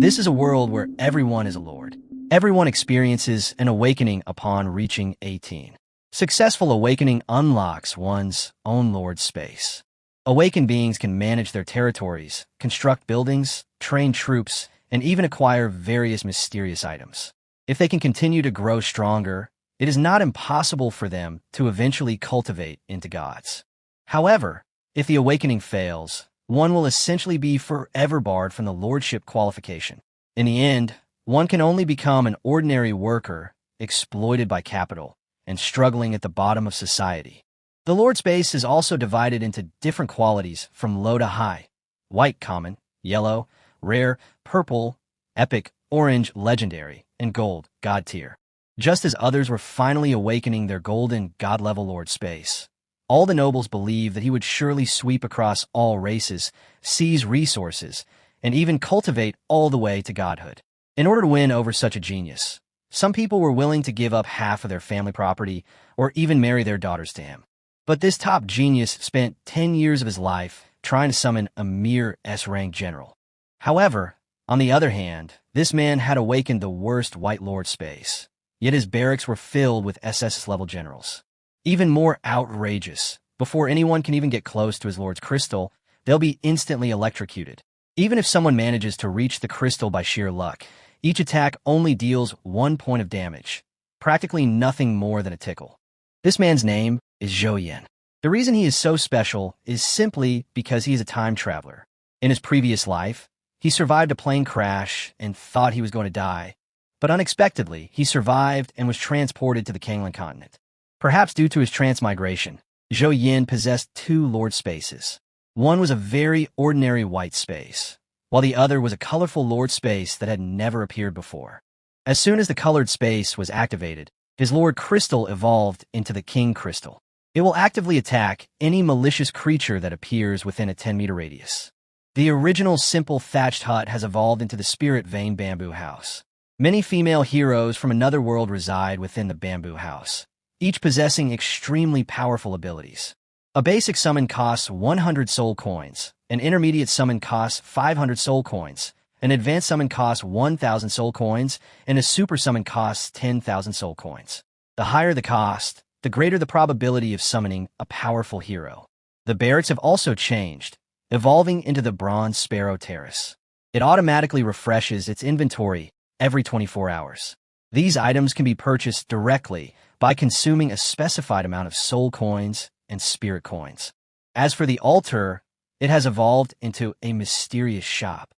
This is a world where everyone is a lord. Everyone experiences an awakening upon reaching 18. Successful awakening unlocks one's own lord space. Awakened beings can manage their territories, construct buildings, train troops, and even acquire various mysterious items. If they can continue to grow stronger, it is not impossible for them to eventually cultivate into gods. However, if the awakening fails, one will essentially be forever barred from the lordship qualification. In the end, one can only become an ordinary worker, exploited by capital, and struggling at the bottom of society. The lord space is also divided into different qualities from low to high: white common, yellow, rare, purple, epic, orange, legendary, and gold, god tier. Just as others were finally awakening their golden god-level lord space, all the nobles believed that he would surely sweep across all races, seize resources, and even cultivate all the way to godhood. In order to win over such a genius, some people were willing to give up half of their family property or even marry their daughters to him. But this top genius spent 10 years of his life trying to summon a mere S-rank general. However, on the other hand, this man had awakened the worst White Lord space, yet his barracks were filled with SS-level generals. Even more outrageous, before anyone can even get close to his lord's crystal, they'll be instantly electrocuted. Even if someone manages to reach the crystal by sheer luck, each attack only deals 1 point of damage, practically nothing more than a tickle. This man's name is Zhao Yin. The reason he is so special is simply because he is a time traveler. In his previous life, he survived a plane crash and thought he was going to die, but unexpectedly, he survived and was transported to the Kanglan continent. Perhaps due to his transmigration, Zhao Yin possessed 2 lord spaces. One was a very ordinary white space, while the other was a colorful lord space that had never appeared before. As soon as the colored space was activated, his lord crystal evolved into the king crystal. It will actively attack any malicious creature that appears within a 10-meter radius. The original simple thatched hut has evolved into the spirit vein bamboo house. Many female heroes from another world reside within the bamboo house, each possessing extremely powerful abilities. A basic summon costs 100 soul coins, an intermediate summon costs 500 soul coins, an advanced summon costs 1,000 soul coins, and a super summon costs 10,000 soul coins. The higher the cost, the greater the probability of summoning a powerful hero. The barracks have also changed, evolving into the Bronze Sparrow Terrace. It automatically refreshes its inventory every 24 hours. These items can be purchased directly by consuming a specified amount of soul coins and spirit coins. As for the altar, it has evolved into a mysterious shop.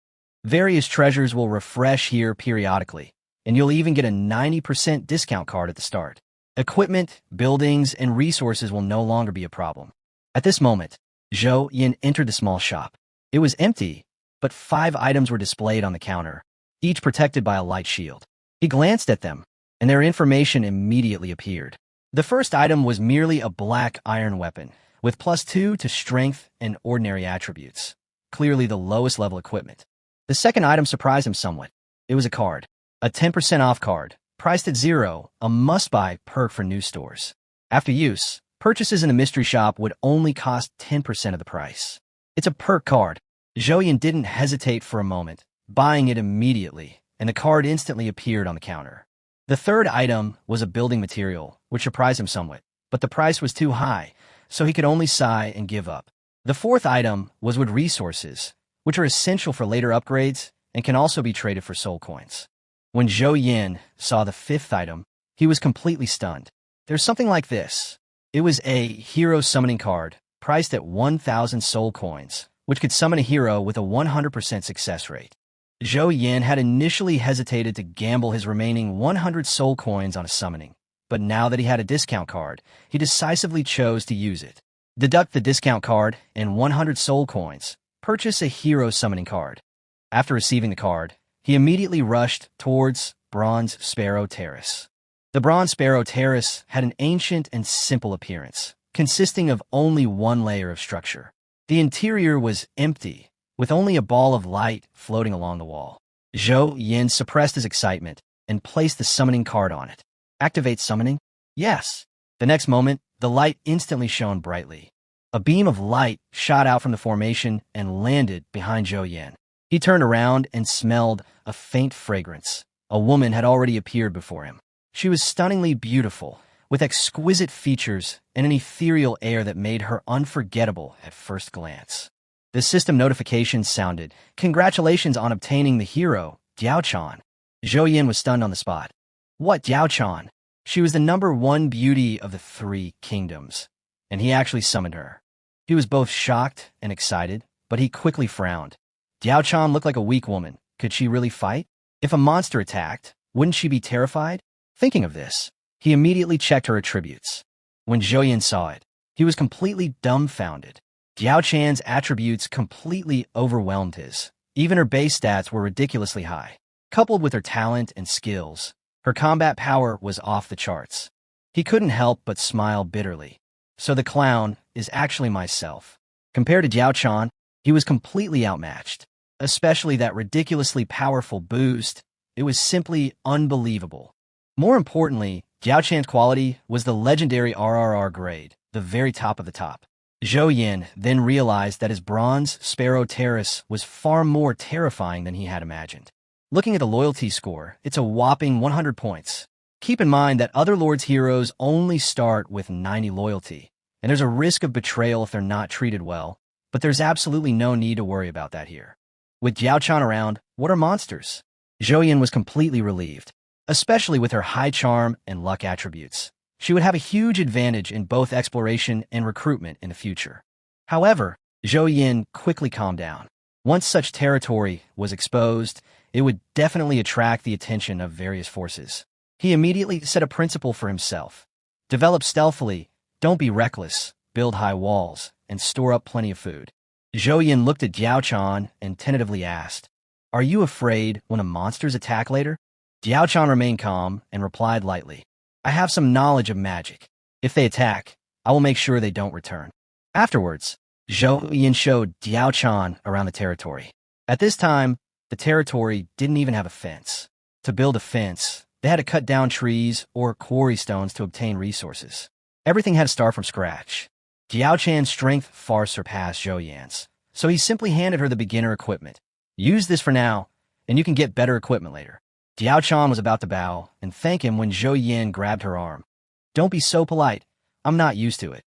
Various treasures will refresh here periodically, and you'll even get a 90% discount card at the start. Equipment, buildings, and resources will no longer be a problem. At this moment, Zhao Yin entered the small shop. It was empty, but 5 items were displayed on the counter, each protected by a light shield. He glanced at them, and their information immediately appeared. The first item was merely a black iron weapon, with +2 to strength and ordinary attributes, clearly the lowest level equipment. The second item surprised him somewhat. It was a card, a 10% off card, priced at 0, a must-buy perk for new stores. After use, purchases in the mystery shop would only cost 10% of the price. It's a perk card. Zhao Yin didn't hesitate for a moment, buying it immediately, and the card instantly appeared on the counter. The third item was a building material, which surprised him somewhat, but the price was too high, so he could only sigh and give up. The fourth item was wood resources, which are essential for later upgrades and can also be traded for soul coins. When Zhao Yin saw the fifth item, he was completely stunned. There's something like this. It was a hero summoning card, priced at 1,000 soul coins, which could summon a hero with a 100% success rate. Zhao Yin had initially hesitated to gamble his remaining 100 soul coins on a summoning, but now that he had a discount card, he decisively chose to use it. Deduct the discount card and 100 soul coins, purchase a hero summoning card. After receiving the card, he immediately rushed towards Bronze Sparrow Terrace. The Bronze Sparrow Terrace had an ancient and simple appearance, consisting of only 1 layer of structure. The interior was empty, with only a ball of light floating along the wall. Zhao Yin suppressed his excitement and placed the summoning card on it. Activate summoning? Yes. The next moment, the light instantly shone brightly. A beam of light shot out from the formation and landed behind Zhao Yin. He turned around and smelled a faint fragrance. A woman had already appeared before him. She was stunningly beautiful, with exquisite features and an ethereal air that made her unforgettable at first glance. The system notification sounded. Congratulations on obtaining the hero, Dao Chan. Zhao Yin was stunned on the spot. What Dao Chan? She was the #1 beauty of the 3 kingdoms, and he actually summoned her. He was both shocked and excited, but he quickly frowned. Dao Chan looked like a weak woman. Could she really fight? If a monster attacked, wouldn't she be terrified? Thinking of this, he immediately checked her attributes. When Zhao Yin saw it, he was completely dumbfounded. Dao Chan's attributes completely overwhelmed his. Even her base stats were ridiculously high. Coupled with her talent and skills, her combat power was off the charts. He couldn't help but smile bitterly. So the clown is actually myself. Compared to Dao Chan, he was completely outmatched. Especially that ridiculously powerful boost. It was simply unbelievable. More importantly, Dao Chan's quality was the legendary RRR grade, the very top of the top. Zhao Yin then realized that his bronze Sparrow Terrace was far more terrifying than he had imagined. Looking at the loyalty score, it's a whopping 100 points. Keep in mind that other Lord's heroes only start with 90 loyalty, and there's a risk of betrayal if they're not treated well, but there's absolutely no need to worry about that here. With Dao Chan around, what are monsters? Zhao Yin was completely relieved, especially with her high charm and luck attributes. She would have a huge advantage in both exploration and recruitment in the future. However, Zhao Yin quickly calmed down. Once such territory was exposed, it would definitely attract the attention of various forces. He immediately set a principle for himself. Develop stealthily, don't be reckless, build high walls, and store up plenty of food. Zhao Yin looked at Dao Chan and tentatively asked, "Are you afraid when the monsters attack later?" Dao Chan remained calm and replied lightly, "I have some knowledge of magic. If they attack, I will make sure they don't return." Afterwards, Zhao Yin showed Dao Chan around the territory. At this time, the territory didn't even have a fence. To build a fence, they had to cut down trees or quarry stones to obtain resources. Everything had to start from scratch. Dao Chan's strength far surpassed Zhao Yan's, so he simply handed her the beginner equipment. Use this for now, and you can get better equipment later. Dao Chan was about to bow and thank him when Zhao Yin grabbed her arm. Don't be so polite. I'm not used to it.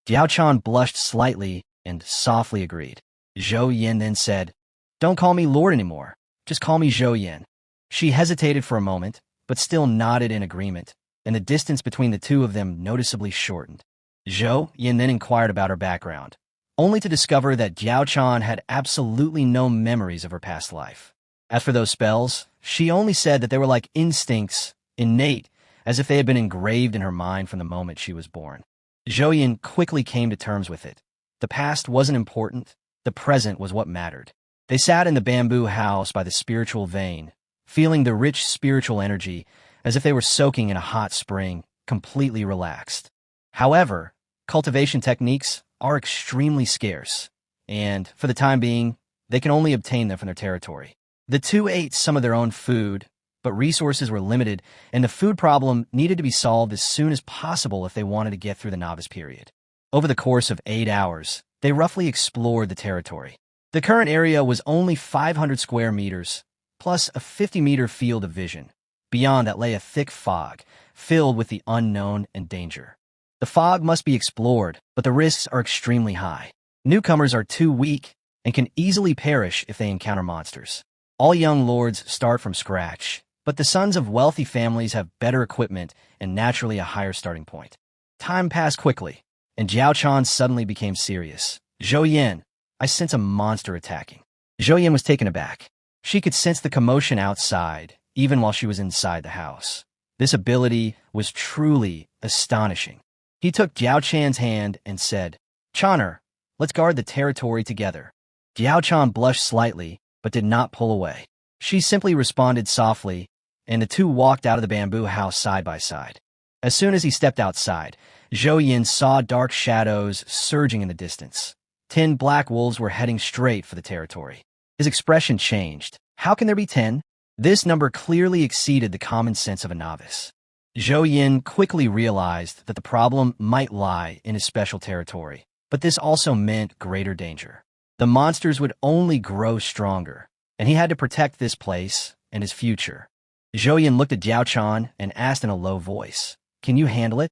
Dao Chan blushed slightly and softly agreed. Zhao Yin then said, "Don't call me Lord anymore. Just call me Zhao Yin." She hesitated for a moment, but still nodded in agreement, and the distance between the two of them noticeably shortened. Zhao Yin then inquired about her background, only to discover that Dao Chan had absolutely no memories of her past life. As for those spells, she only said that they were like instincts, innate, as if they had been engraved in her mind from the moment she was born. Zhao Yin quickly came to terms with it. The past wasn't important, the present was what mattered. They sat in the bamboo house by the spiritual vein, feeling the rich spiritual energy as if they were soaking in a hot spring, completely relaxed. However, cultivation techniques are extremely scarce, and, for the time being, they can only obtain them from their territory. The two ate some of their own food, but resources were limited, and the food problem needed to be solved as soon as possible if they wanted to get through the novice period. Over the course of 8 hours, they roughly explored the territory. The current area was only 500 square meters, plus a 50-meter field of vision. Beyond that lay a thick fog, filled with the unknown and danger. The fog must be explored, but the risks are extremely high. Newcomers are too weak and can easily perish if they encounter monsters. All young lords start from scratch, but the sons of wealthy families have better equipment and naturally a higher starting point. Time passed quickly, and Dao Chan suddenly became serious. "Zhao Yin, I sense a monster attacking." Zhao Yin was taken aback. She could sense the commotion outside, even while she was inside the house. This ability was truly astonishing. He took Dao Chan's hand and said, "Chaner, let's guard the territory together." Dao Chan blushed slightly, but did not pull away. She simply responded softly, and the two walked out of the bamboo house side by side. As soon as he stepped outside, Zhao Yin saw dark shadows surging in the distance. 10 black wolves were heading straight for the territory. His expression changed. How can there be 10? This number clearly exceeded the common sense of a novice. Zhao Yin quickly realized that the problem might lie in his special territory, but this also meant greater danger. The monsters would only grow stronger, and he had to protect this place and his future. Zhao Yin looked at Dao Chan and asked in a low voice, "Can you handle it?"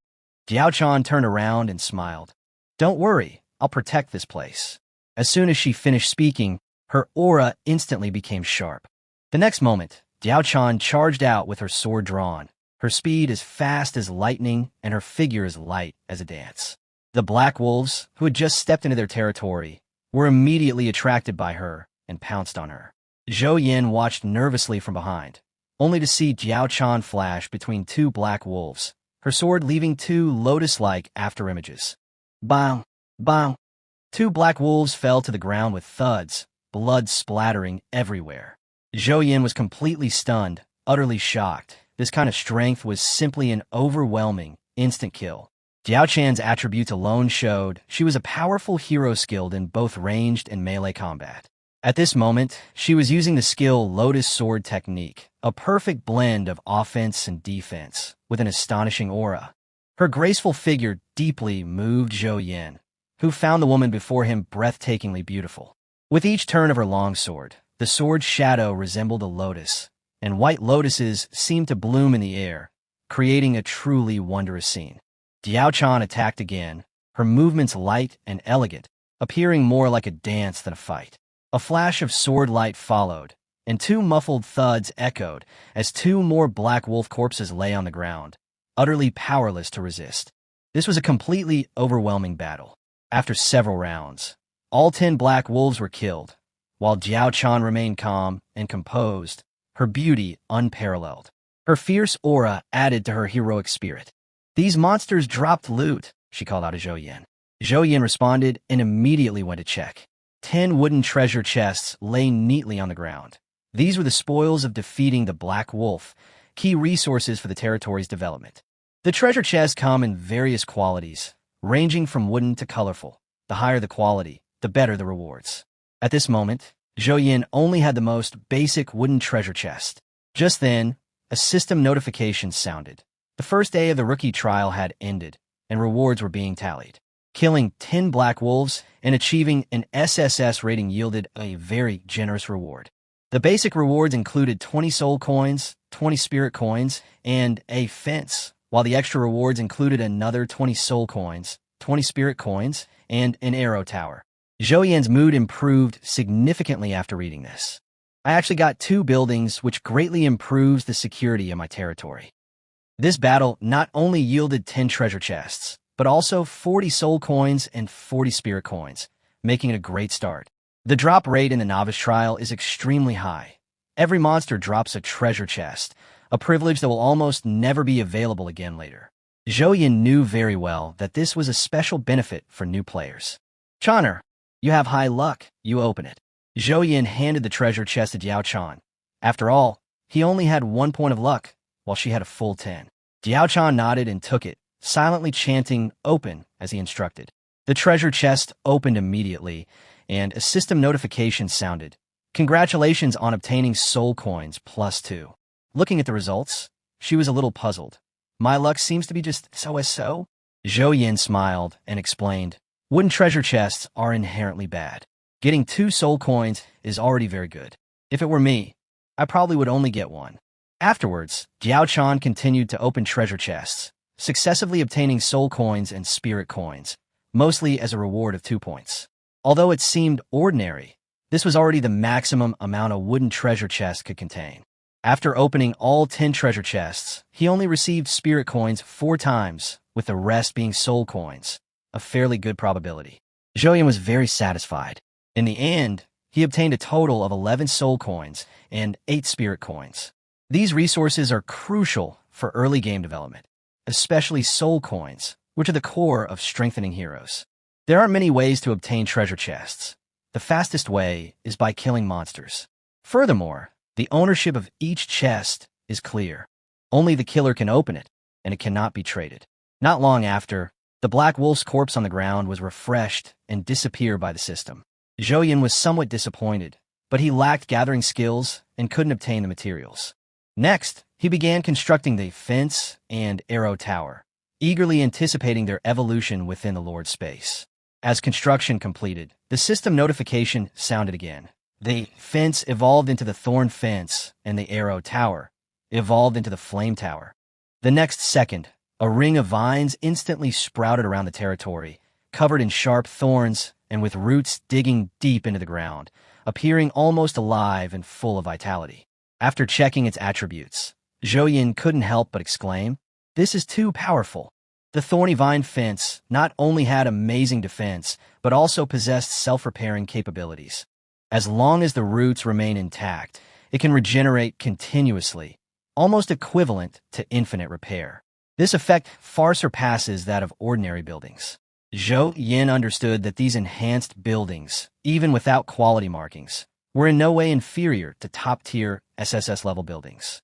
Dao Chan turned around and smiled. "Don't worry, I'll protect this place." As soon as she finished speaking, her aura instantly became sharp. The next moment, Dao Chan charged out with her sword drawn, her speed as fast as lightning and her figure as light as a dance. The Black Wolves, who had just stepped into their territory, were immediately attracted by her and pounced on her. Zhao Yin watched nervously from behind, only to see Dao Chan flash between two Black Wolves, her sword leaving two lotus-like afterimages. Bang! Bang! Two Black Wolves fell to the ground with thuds, blood splattering everywhere. Zhao Yin was completely stunned, utterly shocked. This kind of strength was simply an overwhelming, instant kill. Dao Chan's attributes alone showed she was a powerful hero skilled in both ranged and melee combat. At this moment, she was using the skill Lotus Sword Technique, a perfect blend of offense and defense, with an astonishing aura. Her graceful figure deeply moved Zhao Yin, who found the woman before him breathtakingly beautiful. With each turn of her longsword, the sword's shadow resembled a lotus, and white lotuses seemed to bloom in the air, creating a truly wondrous scene. Dao Chan attacked again, her movements light and elegant, appearing more like a dance than a fight. A flash of sword light followed, and two muffled thuds echoed as two more Black Wolf corpses lay on the ground, utterly powerless to resist. This was a completely overwhelming battle. After several rounds, all 10 Black Wolves were killed, while Dao Chan remained calm and composed, her beauty unparalleled. Her fierce aura added to her heroic spirit. "These monsters dropped loot," she called out to Zhao Yin. Zhao Yin responded and immediately went to check. 10 wooden treasure chests lay neatly on the ground. These were the spoils of defeating the Black Wolf, key resources for the territory's development. The treasure chests come in various qualities, ranging from wooden to colorful. The higher the quality, the better the rewards. At this moment, Zhao Yin only had the most basic wooden treasure chest. Just then, a system notification sounded. The first day of the rookie trial had ended, and rewards were being tallied. Killing 10 Black Wolves and achieving an SSS rating yielded a very generous reward. The basic rewards included 20 soul coins, 20 spirit coins, and a fence, while the extra rewards included another 20 soul coins, 20 spirit coins, and an arrow tower. Zhao Yin's mood improved significantly after reading this. "I actually got 2 buildings, which greatly improves the security of my territory." This battle not only yielded 10 treasure chests, but also 40 soul coins and 40 spirit coins, making it a great start. The drop rate in the novice trial is extremely high. Every monster drops a treasure chest, a privilege that will almost never be available again later. Zhao Yin knew very well that this was a special benefit for new players. "Channer, you have high luck, you open it." Zhao Yin handed the treasure chest to Dao Chan. After all, he only had 1 point of luck, while she had a full 10. Dao Chan nodded and took it, silently chanting "open" as he instructed. The treasure chest opened immediately, and a system notification sounded. "Congratulations on obtaining soul coins +2. Looking at the results, she was a little puzzled. "My luck seems to be just so-so." Zhao Yin smiled and explained, "Wooden treasure chests are inherently bad. Getting 2 soul coins is already very good. If it were me, I probably would only get 1. Afterwards, Dao Chan continued to open treasure chests, successively obtaining soul coins and spirit coins, mostly as a reward of 2 points. Although it seemed ordinary, this was already the maximum amount a wooden treasure chest could contain. After opening all 10 treasure chests, he only received spirit coins 4 times, with the rest being soul coins, a fairly good probability. Zhao Yin was very satisfied. In the end, he obtained a total of 11 soul coins and 8 spirit coins. These resources are crucial for early game development, especially soul coins, which are the core of strengthening heroes. There aren't many ways to obtain treasure chests. The fastest way is by killing monsters. Furthermore, the ownership of each chest is clear. Only the killer can open it, and it cannot be traded. Not long after, the Black Wolf's corpse on the ground was refreshed and disappeared by the system. Zhao Yin was somewhat disappointed, but he lacked gathering skills and couldn't obtain the materials. Next, he began constructing the fence and arrow tower, eagerly anticipating their evolution within the Lord's space. As construction completed, the system notification sounded again. The fence evolved into the thorn fence, and the arrow tower evolved into the flame tower. The next second, a ring of vines instantly sprouted around the territory, covered in sharp thorns and with roots digging deep into the ground, appearing almost alive and full of vitality. After checking its attributes, Zhao Yin couldn't help but exclaim, "This is too powerful." The thorny vine fence not only had amazing defense, but also possessed self-repairing capabilities. As long as the roots remain intact, it can regenerate continuously, almost equivalent to infinite repair. This effect far surpasses that of ordinary buildings. Zhao Yin understood that these enhanced buildings, even without quality markings, were in no way inferior to top-tier SSS-level buildings.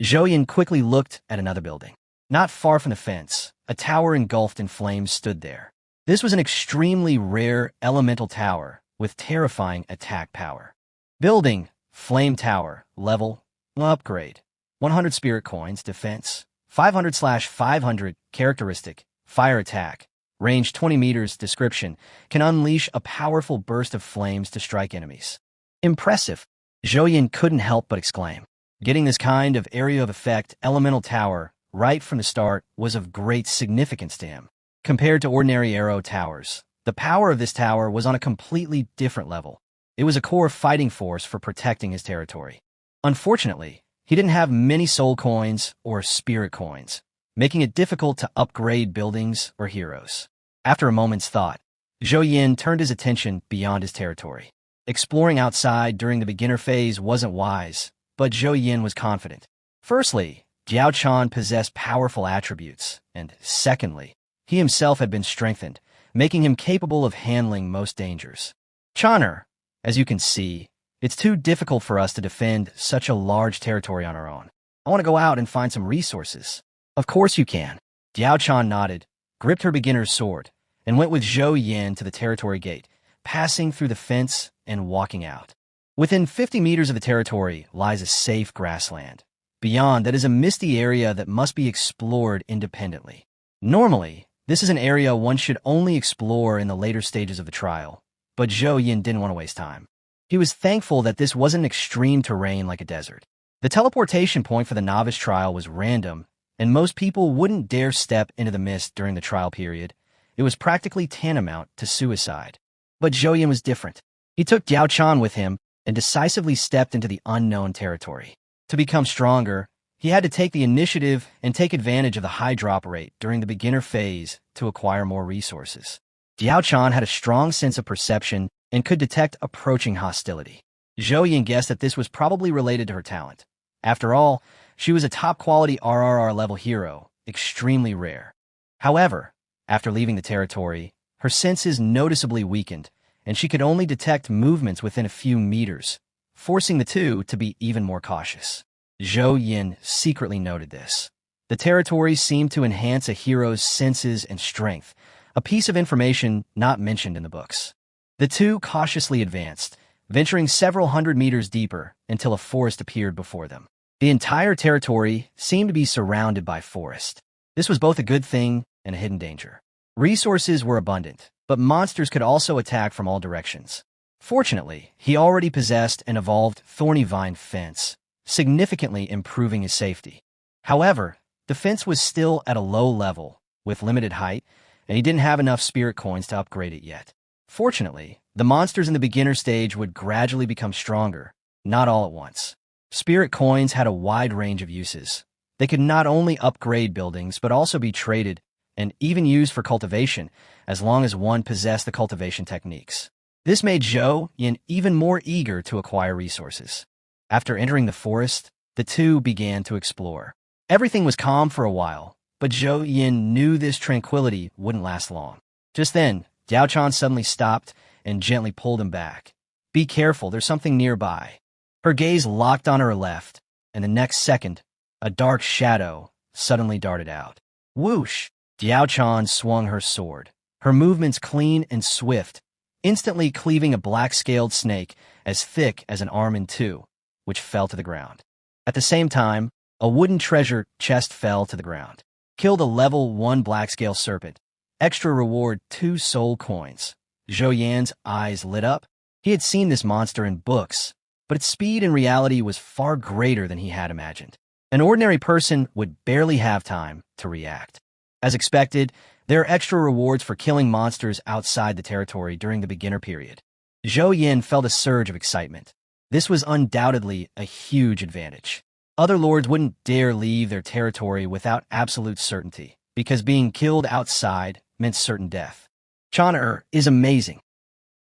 Zhao Yin quickly looked at another building. Not far from the fence, a tower engulfed in flames stood there. This was an extremely rare elemental tower with terrifying attack power. Building, Flame Tower, level, upgrade, 100 spirit coins, defense, 500/500, characteristic, fire attack, range 20 meters, description, can unleash a powerful burst of flames to strike enemies. Impressive. Zhao Yin couldn't help but exclaim. Getting this kind of area of effect elemental tower right from the start was of great significance to him. Compared to ordinary arrow towers, the power of this tower was on a completely different level. It was a core fighting force for protecting his territory. Unfortunately, he didn't have many soul coins or spirit coins, making it difficult to upgrade buildings or heroes. After a moment's thought, Zhao Yin turned his attention beyond his territory. Exploring outside during the beginner phase wasn't wise, but Zhao Yin was confident. Firstly, Dao Chan possessed powerful attributes, and secondly, he himself had been strengthened, making him capable of handling most dangers. Channer, as you can see, it's too difficult for us to defend such a large territory on our own. I want to go out and find some resources. Of course you can. Dao Chan nodded, gripped her beginner's sword, and went with Zhao Yin to the territory gate, passing through the fence and walking out. Within 50 meters of the territory lies a safe grassland. Beyond that is a misty area that must be explored independently. Normally, this is an area one should only explore in the later stages of the trial, but Zhao Yin didn't want to waste time. He was thankful that this wasn't extreme terrain like a desert. The teleportation point for the novice trial was random, and most people wouldn't dare step into the mist during the trial period. It was practically tantamount to suicide. But Zhao Yin was different. He took Dao Chan with him and decisively stepped into the unknown territory. To become stronger, he had to take the initiative and take advantage of the high drop rate during the beginner phase to acquire more resources. Dao Chan had a strong sense of perception and could detect approaching hostility. Zhao Yin guessed that this was probably related to her talent. After all, she was a top-quality RRR-level hero, extremely rare. However, after leaving the territory, her senses noticeably weakened, and she could only detect movements within a few meters, forcing the two to be even more cautious. Zhao Yin secretly noted this. The territory seemed to enhance a hero's senses and strength, a piece of information not mentioned in the books. The two cautiously advanced, venturing several hundred meters deeper until a forest appeared before them. The entire territory seemed to be surrounded by forest. This was both a good thing and a hidden danger. Resources were abundant, but monsters could also attack from all directions. Fortunately, he already possessed an evolved thorny vine fence, significantly improving his safety. However, the fence was still at a low level, with limited height, and he didn't have enough spirit coins to upgrade it yet. Fortunately, the monsters in the beginner stage would gradually become stronger, not all at once. Spirit coins had a wide range of uses. They could not only upgrade buildings, but also be traded and even used for cultivation, as long as one possessed the cultivation techniques. This made Zhao Yin even more eager to acquire resources. After entering the forest, the two began to explore. Everything was calm for a while, but Zhao Yin knew this tranquility wouldn't last long. Just then, Dao Chan suddenly stopped and gently pulled him back. "Be careful, there's something nearby." Her gaze locked on her left, and the next second, a dark shadow suddenly darted out. Whoosh! Dao Chan swung her sword, her movements clean and swift, instantly cleaving a black-scaled snake as thick as an arm in two, which fell to the ground. At the same time, a wooden treasure chest fell to the ground. Killed a level 1 black-scale serpent. Extra reward 2 soul coins. Zhao Yan's eyes lit up, He had seen this monster in books, but its speed in reality was far greater than he had imagined. An ordinary person would barely have time to react. As expected, there are extra rewards for killing monsters outside the territory during the beginner period. Zhao Yin felt a surge of excitement. This was undoubtedly a huge advantage. Other lords wouldn't dare leave their territory without absolute certainty, because being killed outside meant certain death. Chan is amazing,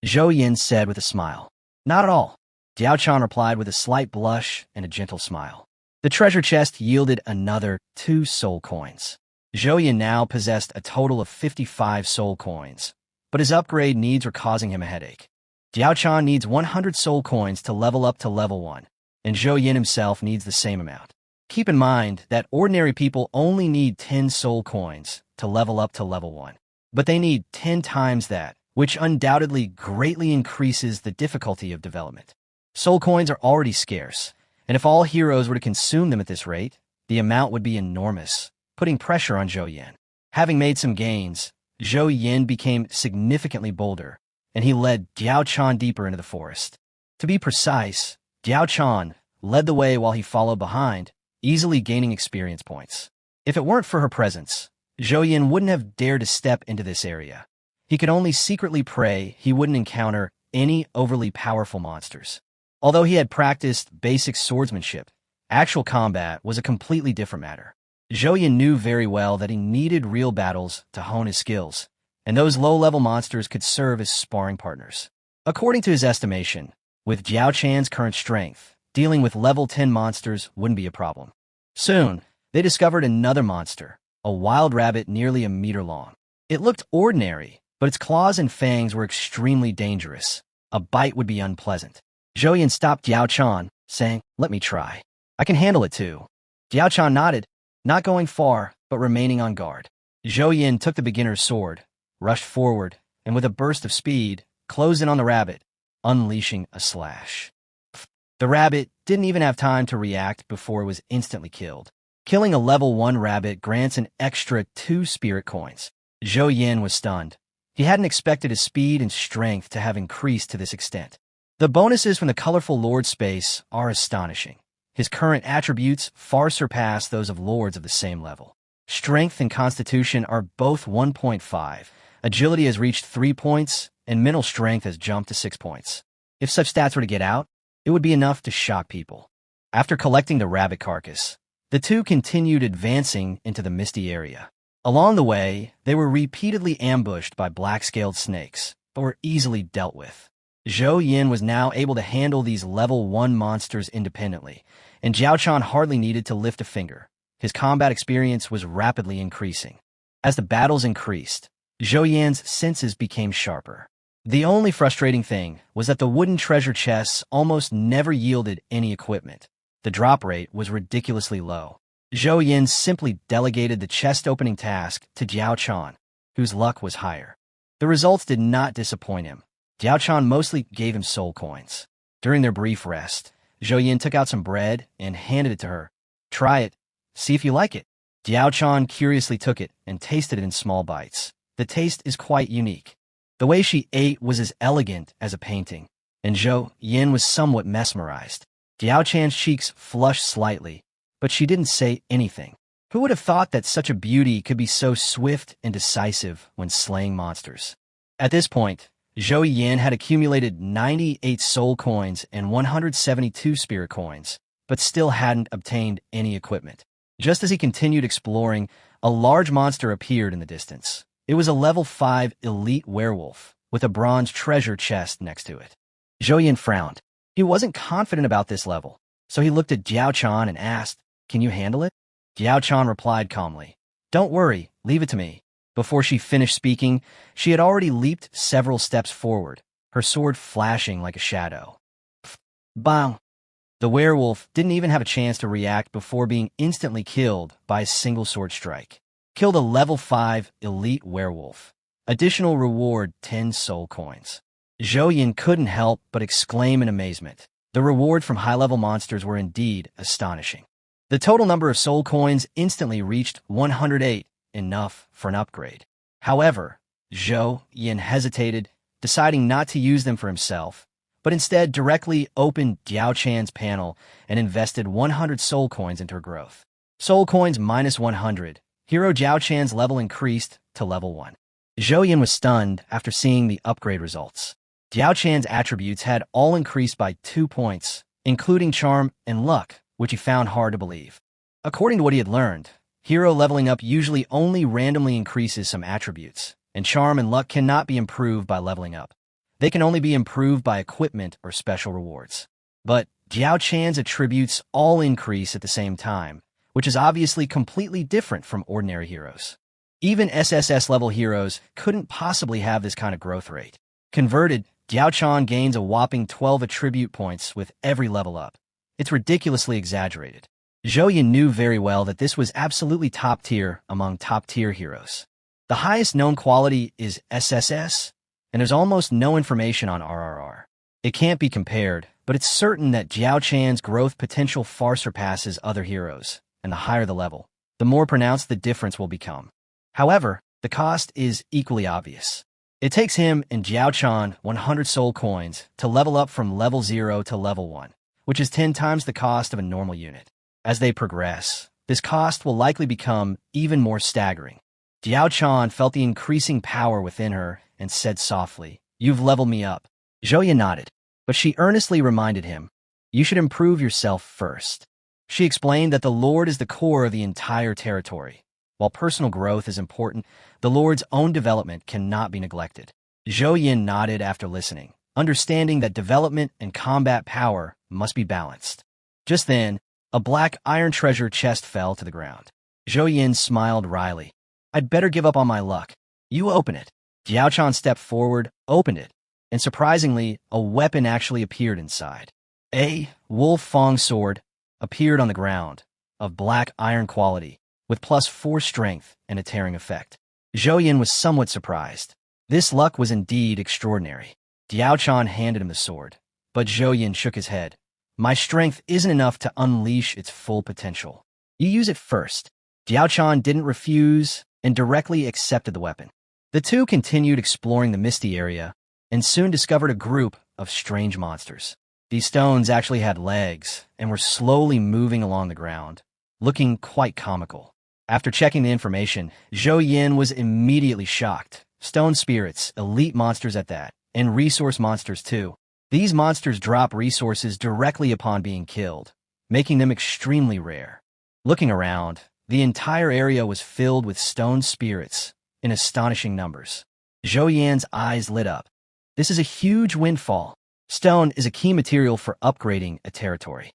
Zhao Yin said with a smile. Not at all, Dao Chan replied with a slight blush and a gentle smile. The treasure chest yielded another 2 soul coins. Zhao Yin now possessed a total of 55 soul coins, but his upgrade needs were causing him a headache. Dao Chan needs 100 soul coins to level up to level 1, and Zhao Yin himself needs the same amount. Keep in mind that ordinary people only need 10 soul coins to level up to level 1, but they need 10 times that, which undoubtedly greatly increases the difficulty of development. Soul coins are already scarce, and if all heroes were to consume them at this rate, the amount would be enormous, putting pressure on Zhao Yin. Having made some gains, Zhao Yin became significantly bolder, and he led Dao Chan deeper into the forest. To be precise, Dao Chan led the way while he followed behind, easily gaining experience points. If it weren't for her presence, Zhao Yin wouldn't have dared to step into this area. He could only secretly pray he wouldn't encounter any overly powerful monsters. Although he had practiced basic swordsmanship, actual combat was a completely different matter. Zhao Yin knew very well that he needed real battles to hone his skills, and those low-level monsters could serve as sparring partners. According to his estimation, with Dao Chan's current strength, dealing with level 10 monsters wouldn't be a problem. Soon, they discovered another monster, a wild rabbit nearly a meter long. It looked ordinary, but its claws and fangs were extremely dangerous. A bite would be unpleasant. Zhao Yin stopped Dao Chan, saying, "Let me try. I can handle it too." Dao Chan nodded, not going far, but remaining on guard. Zhao Yin took the beginner's sword, rushed forward, and with a burst of speed, closed in on the rabbit, unleashing a slash. The rabbit didn't even have time to react before it was instantly killed. Killing a level 1 rabbit grants an extra 2 spirit coins. Zhao Yin was stunned. He hadn't expected his speed and strength to have increased to this extent. The bonuses from the colorful Lord space are astonishing. His current attributes far surpass those of lords of the same level. Strength and constitution are both 1.5. Agility has reached 3 points, and mental strength has jumped to 6 points. If such stats were to get out, it would be enough to shock people. After collecting the rabbit carcass, the two continued advancing into the misty area. Along the way, they were repeatedly ambushed by black-scaled snakes, but were easily dealt with. Zhao Yin was now able to handle these level 1 monsters independently, and Dao Chan hardly needed to lift a finger. His combat experience was rapidly increasing. As the battles increased, Zhao Yin's senses became sharper. The only frustrating thing was that the wooden treasure chests almost never yielded any equipment. The drop rate was ridiculously low. Zhao Yin simply delegated the chest-opening task to Dao Chan, whose luck was higher. The results did not disappoint him. Dao Chan mostly gave him soul coins. During their brief rest, Zhao Yin took out some bread and handed it to her. "Try it. See if you like it." Dao Chan curiously took it and tasted it in small bites. The taste is quite unique. The way she ate was as elegant as a painting, and Zhao Yin was somewhat mesmerized. Dao Chan's cheeks flushed slightly, but she didn't say anything. Who would have thought that such a beauty could be so swift and decisive when slaying monsters? At this point, Zhao Yin had accumulated 98 soul coins and 172 spirit coins, but still hadn't obtained any equipment. Just as he continued exploring, a large monster appeared in the distance. It was a level 5 elite werewolf, with a bronze treasure chest next to it. Zhao Yin frowned. He wasn't confident about this level, so he looked at Dao Chan and asked, "Can you handle it?" Dao Chan replied calmly, "Don't worry, leave it to me." Before she finished speaking, she had already leaped several steps forward, her sword flashing like a shadow. Bang! The werewolf didn't even have a chance to react before being instantly killed by a single sword strike. Killed a level 5 elite werewolf. Additional reward 10 soul coins. Zhao Yin couldn't help but exclaim in amazement. The reward from high-level monsters were indeed astonishing. The total number of soul coins instantly reached 108, enough for an upgrade. However, Zhao Yin hesitated, deciding not to use them for himself, but instead directly opened Dao Chan's panel and invested 100 soul coins into her growth. Soul coins minus 100. Hero Zhao Chan's level increased to level 1. Zhao Yin was stunned after seeing the upgrade results. Dao Chan's attributes had all increased by 2 points, including charm and luck, which he found hard to believe. According to what he had learned, hero leveling up usually only randomly increases some attributes, and charm and luck cannot be improved by leveling up. They can only be improved by equipment or special rewards. But Dao Chan's attributes all increase at the same time, which is obviously completely different from ordinary heroes. Even SSS-level heroes couldn't possibly have this kind of growth rate. Converted, Dao Chan gains a whopping 12 attribute points with every level up. It's ridiculously exaggerated. Zhao Yin knew very well that this was absolutely top tier among top-tier heroes. The highest known quality is SSS, and there's almost no information on RRR. It can't be compared, but it's certain that Dao Chan's growth potential far surpasses other heroes, and the higher the level, the more pronounced the difference will become. However, the cost is equally obvious. It takes him and Dao Chan 100 soul coins to level up from level 0 to level 1, which is 10 times the cost of a normal unit. As they progress, this cost will likely become even more staggering. Dao Chan felt the increasing power within her and said softly, "You've leveled me up." Zhao Yin nodded, but she earnestly reminded him, "You should improve yourself first." She explained that the Lord is the core of the entire territory. While personal growth is important, the Lord's own development cannot be neglected. Zhao Yin nodded after listening, understanding that development and combat power must be balanced. Just then, a black iron treasure chest fell to the ground. Zhao Yin smiled wryly. "I'd better give up on my luck. You open it." Dao Chan stepped forward, opened it, and surprisingly, a weapon actually appeared inside. A wolf fong sword appeared on the ground, of black iron quality, with +4 strength and a tearing effect. Zhao Yin was somewhat surprised. This luck was indeed extraordinary. Dao Chan handed him the sword, but Zhao Yin shook his head. "My strength isn't enough to unleash its full potential. You use it first." Dao Chan didn't refuse and directly accepted the weapon. The two continued exploring the misty area and soon discovered a group of strange monsters. These stones actually had legs and were slowly moving along the ground, looking quite comical. After checking the information, Zhao Yin was immediately shocked. Stone spirits, elite monsters at that, and resource monsters too. These monsters drop resources directly upon being killed, making them extremely rare. Looking around, the entire area was filled with stone spirits in astonishing numbers. Zhao Yin's eyes lit up. This is a huge windfall. Stone is a key material for upgrading a territory.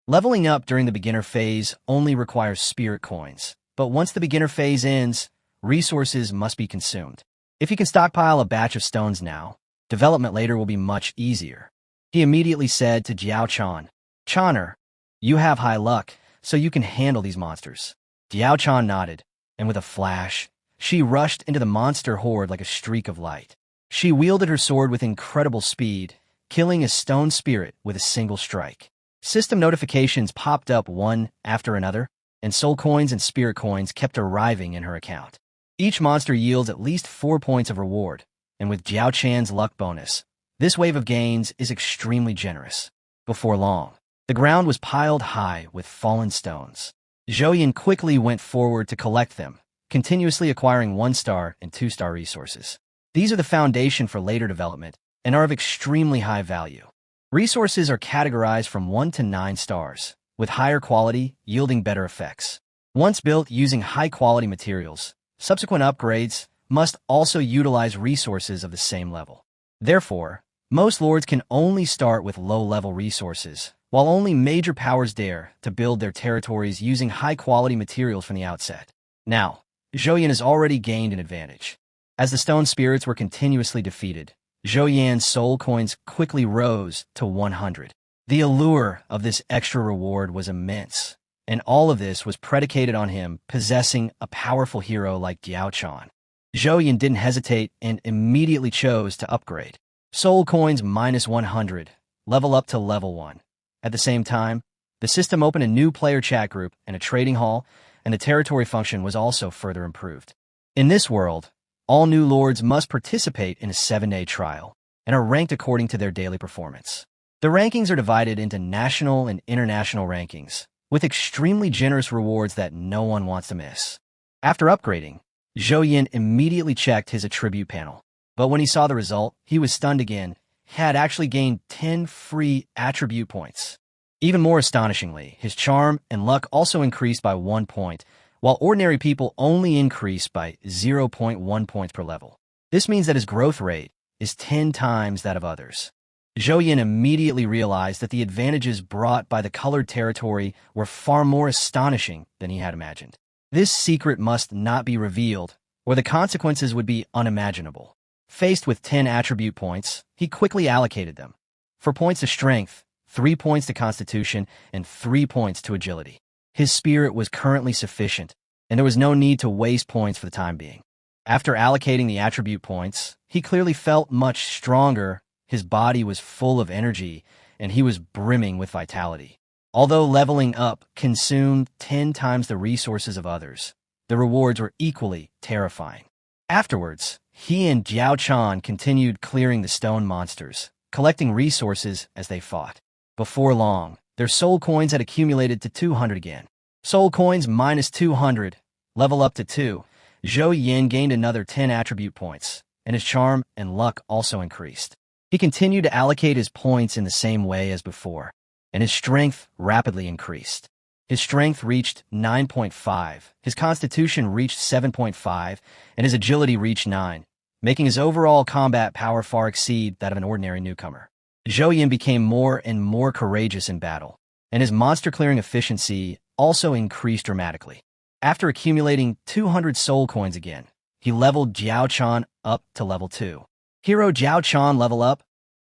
Leveling up during the beginner phase only requires spirit coins, but once the beginner phase ends, resources must be consumed. If you can stockpile a batch of stones now, development later will be much easier. He immediately said to Dao Chan, "Chaner, you have high luck, so you can handle these monsters." Dao Chan nodded, and with a flash, she rushed into the monster horde like a streak of light. She wielded her sword with incredible speed, killing a stone spirit with a single strike. System notifications popped up one after another, and soul coins and spirit coins kept arriving in her account. Each monster yields at least 4 points of reward, and with Dao Chan's luck bonus, this wave of gains is extremely generous. Before long, the ground was piled high with fallen stones. Zhao Yin quickly went forward to collect them, continuously acquiring 1-star and 2-star resources. These are the foundation for later development and are of extremely high value. Resources are categorized from 1 to 9 stars, with higher quality yielding better effects. Once built using high-quality materials, subsequent upgrades must also utilize resources of the same level. Therefore, most lords can only start with low-level resources, while only major powers dare to build their territories using high-quality materials from the outset. Now, Zhao Yin has already gained an advantage. As the stone spirits were continuously defeated, Zhao Yin's soul coins quickly rose to 100. The allure of this extra reward was immense, and all of this was predicated on him possessing a powerful hero like Dao Chan. Zhao Yin didn't hesitate and immediately chose to upgrade. Soul coins minus 100, level up to level 1. At the same time, the system opened a new player chat group and a trading hall, and the territory function was also further improved. In this world, all new lords must participate in a 7-day trial, and are ranked according to their daily performance. The rankings are divided into national and international rankings, with extremely generous rewards that no one wants to miss. After upgrading, Zhao Yin immediately checked his attribute panel. But when he saw the result, he was stunned again. He had actually gained 10 free attribute points. Even more astonishingly, his charm and luck also increased by 1 point, while ordinary people only increase by 0.1 points per level. This means that his growth rate is 10 times that of others. Zhao Yin immediately realized that the advantages brought by the colored territory were far more astonishing than he had imagined. This secret must not be revealed, or the consequences would be unimaginable. Faced with 10 attribute points, he quickly allocated them. For points to strength, 3 points to constitution, and 3 points to agility. His spirit was currently sufficient, and there was no need to waste points for the time being. After allocating the attribute points, he clearly felt much stronger. His body was full of energy, and he was brimming with vitality. Although leveling up consumed 10 times the resources of others, the rewards were equally terrifying. Afterwards, he and Dao Chan continued clearing the stone monsters, collecting resources as they fought. Before long, their soul coins had accumulated to 200 again. Soul coins minus 200, level up to 2. Zhao Yin gained another 10 attribute points, and his charm and luck also increased. He continued to allocate his points in the same way as before, and his strength rapidly increased. His strength reached 9.5, his constitution reached 7.5, and his agility reached 9, making his overall combat power far exceed that of an ordinary newcomer. Zhao Yin became more and more courageous in battle, and his monster-clearing efficiency also increased dramatically. After accumulating 200 soul coins again, he leveled Dao Chan up to level 2. Hero Dao Chan level up.